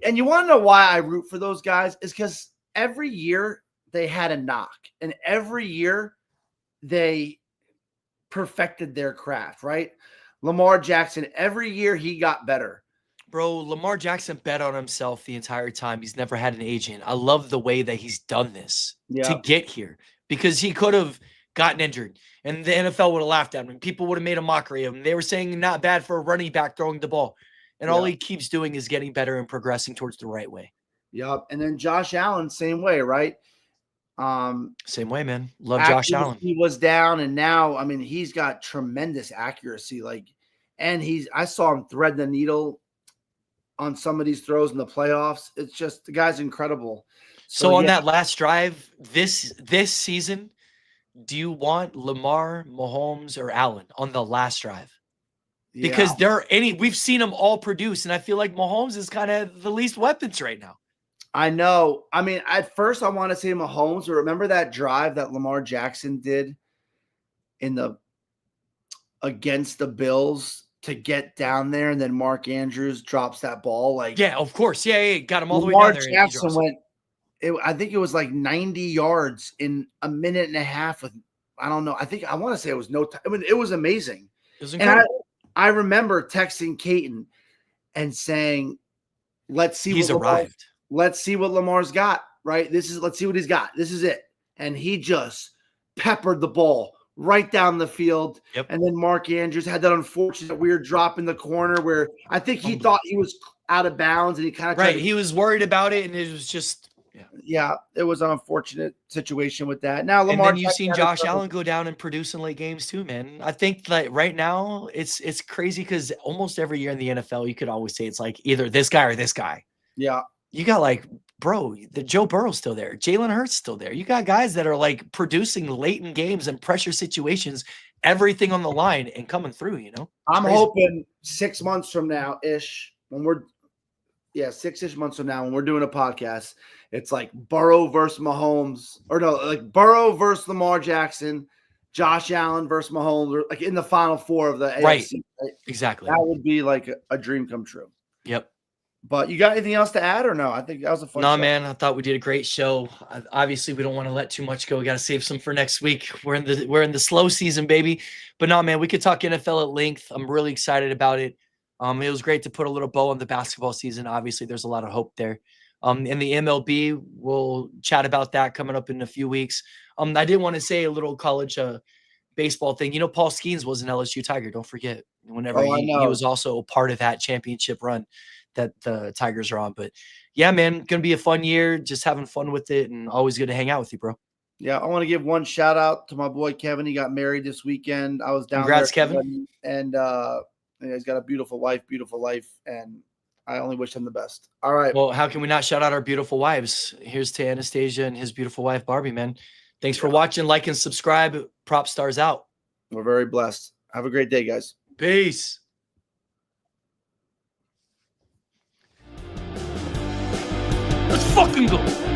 And you want to know why I root for those guys is because every year they had a knock, and every year they perfected their craft, right? Lamar Jackson, every year he got better. Bro, Lamar Jackson bet on himself the entire time. He's never had an agent. I love the way that he's done this to get here because he could have gotten injured and the NFL would have laughed at him. People would have made a mockery of him. They were saying not bad for a running back throwing the ball. And all he keeps doing is getting better and progressing towards the right way. Yep. And then Josh Allen, same way, right? Same way, man. Love Josh Allen. He was down, and now, I mean, he's got tremendous accuracy. And I saw him thread the needle on some of these throws in the playoffs. It's just, the guy's incredible. So on that last drive this season, do you want Lamar, Mahomes, or Allen on the last drive? Because we've seen them all produce, and I feel like Mahomes is kind of the least weapons right now. I know. I mean, at first I want to say Mahomes, but remember that drive that Lamar Jackson did against the Bills to get down there, and then Mark Andrews drops that ball. Like, Yeah, of course. Yeah, got him all the way Lamar down there. Jackson went. I think it was like 90 yards in a minute and a half. With I don't know. I want to say it was no time. I mean, it was amazing. It was incredible. And I remember texting Caton and saying, "Let's see. He's arrived. Let's see what Lamar's got. Right. Let's see what he's got. This is it." And he just peppered the ball right down the field. Yep. And then Mark Andrews had that unfortunate weird drop in the corner where I think he thought he was out of bounds, and he kind of he was worried about it, and it was just it was an unfortunate situation with that. Now and Lamar, then you've seen Josh Allen go down and produce in late games too, man. I think that right now it's crazy because almost every year in the NFL you could always say it's like either this guy or this guy. Yeah. You got like, bro, the Joe Burrow's still there. Jalen Hurts still there. You got guys that are like producing late in games and pressure situations, everything on the line and coming through, you know? I'm hoping 6 months from now ish, when we're 6-ish months from now when we're doing a podcast, it's like Burrow versus Mahomes, or no, like Burrow versus Lamar Jackson, Josh Allen versus Mahomes, or like in the final four of the AFC. Right. Exactly. That would be like a dream come true. Yep. But you got anything else to add or no? I think that was a fun show. Man. I thought we did a great show. Obviously, we don't want to let too much go. We got to save some for next week. We're in the slow season, baby. But no, man, we could talk NFL at length. I'm really excited about it. It was great to put a little bow on the basketball season. Obviously, there's a lot of hope there. In the MLB, we'll chat about that coming up in a few weeks. I did want to say a little college baseball thing. You know, Paul Skeens was an LSU Tiger. Don't forget. Whenever he was also a part of that championship run that the Tigers are on. But yeah, man, going to be a fun year. Just having fun with it, and always good to hang out with you, bro. Yeah, I want to give one shout out to my boy Kevin. He got married this weekend. I was down Congrats, there, Kevin. and he's got a beautiful life, and I only wish him the best. All right. Well, how can we not shout out our beautiful wives? Here's to Anastasia and his beautiful wife, Barbie, man. Thanks for watching. Like and subscribe. Prop Stars out. We're very blessed. Have a great day, guys. Peace. Let's fucking go.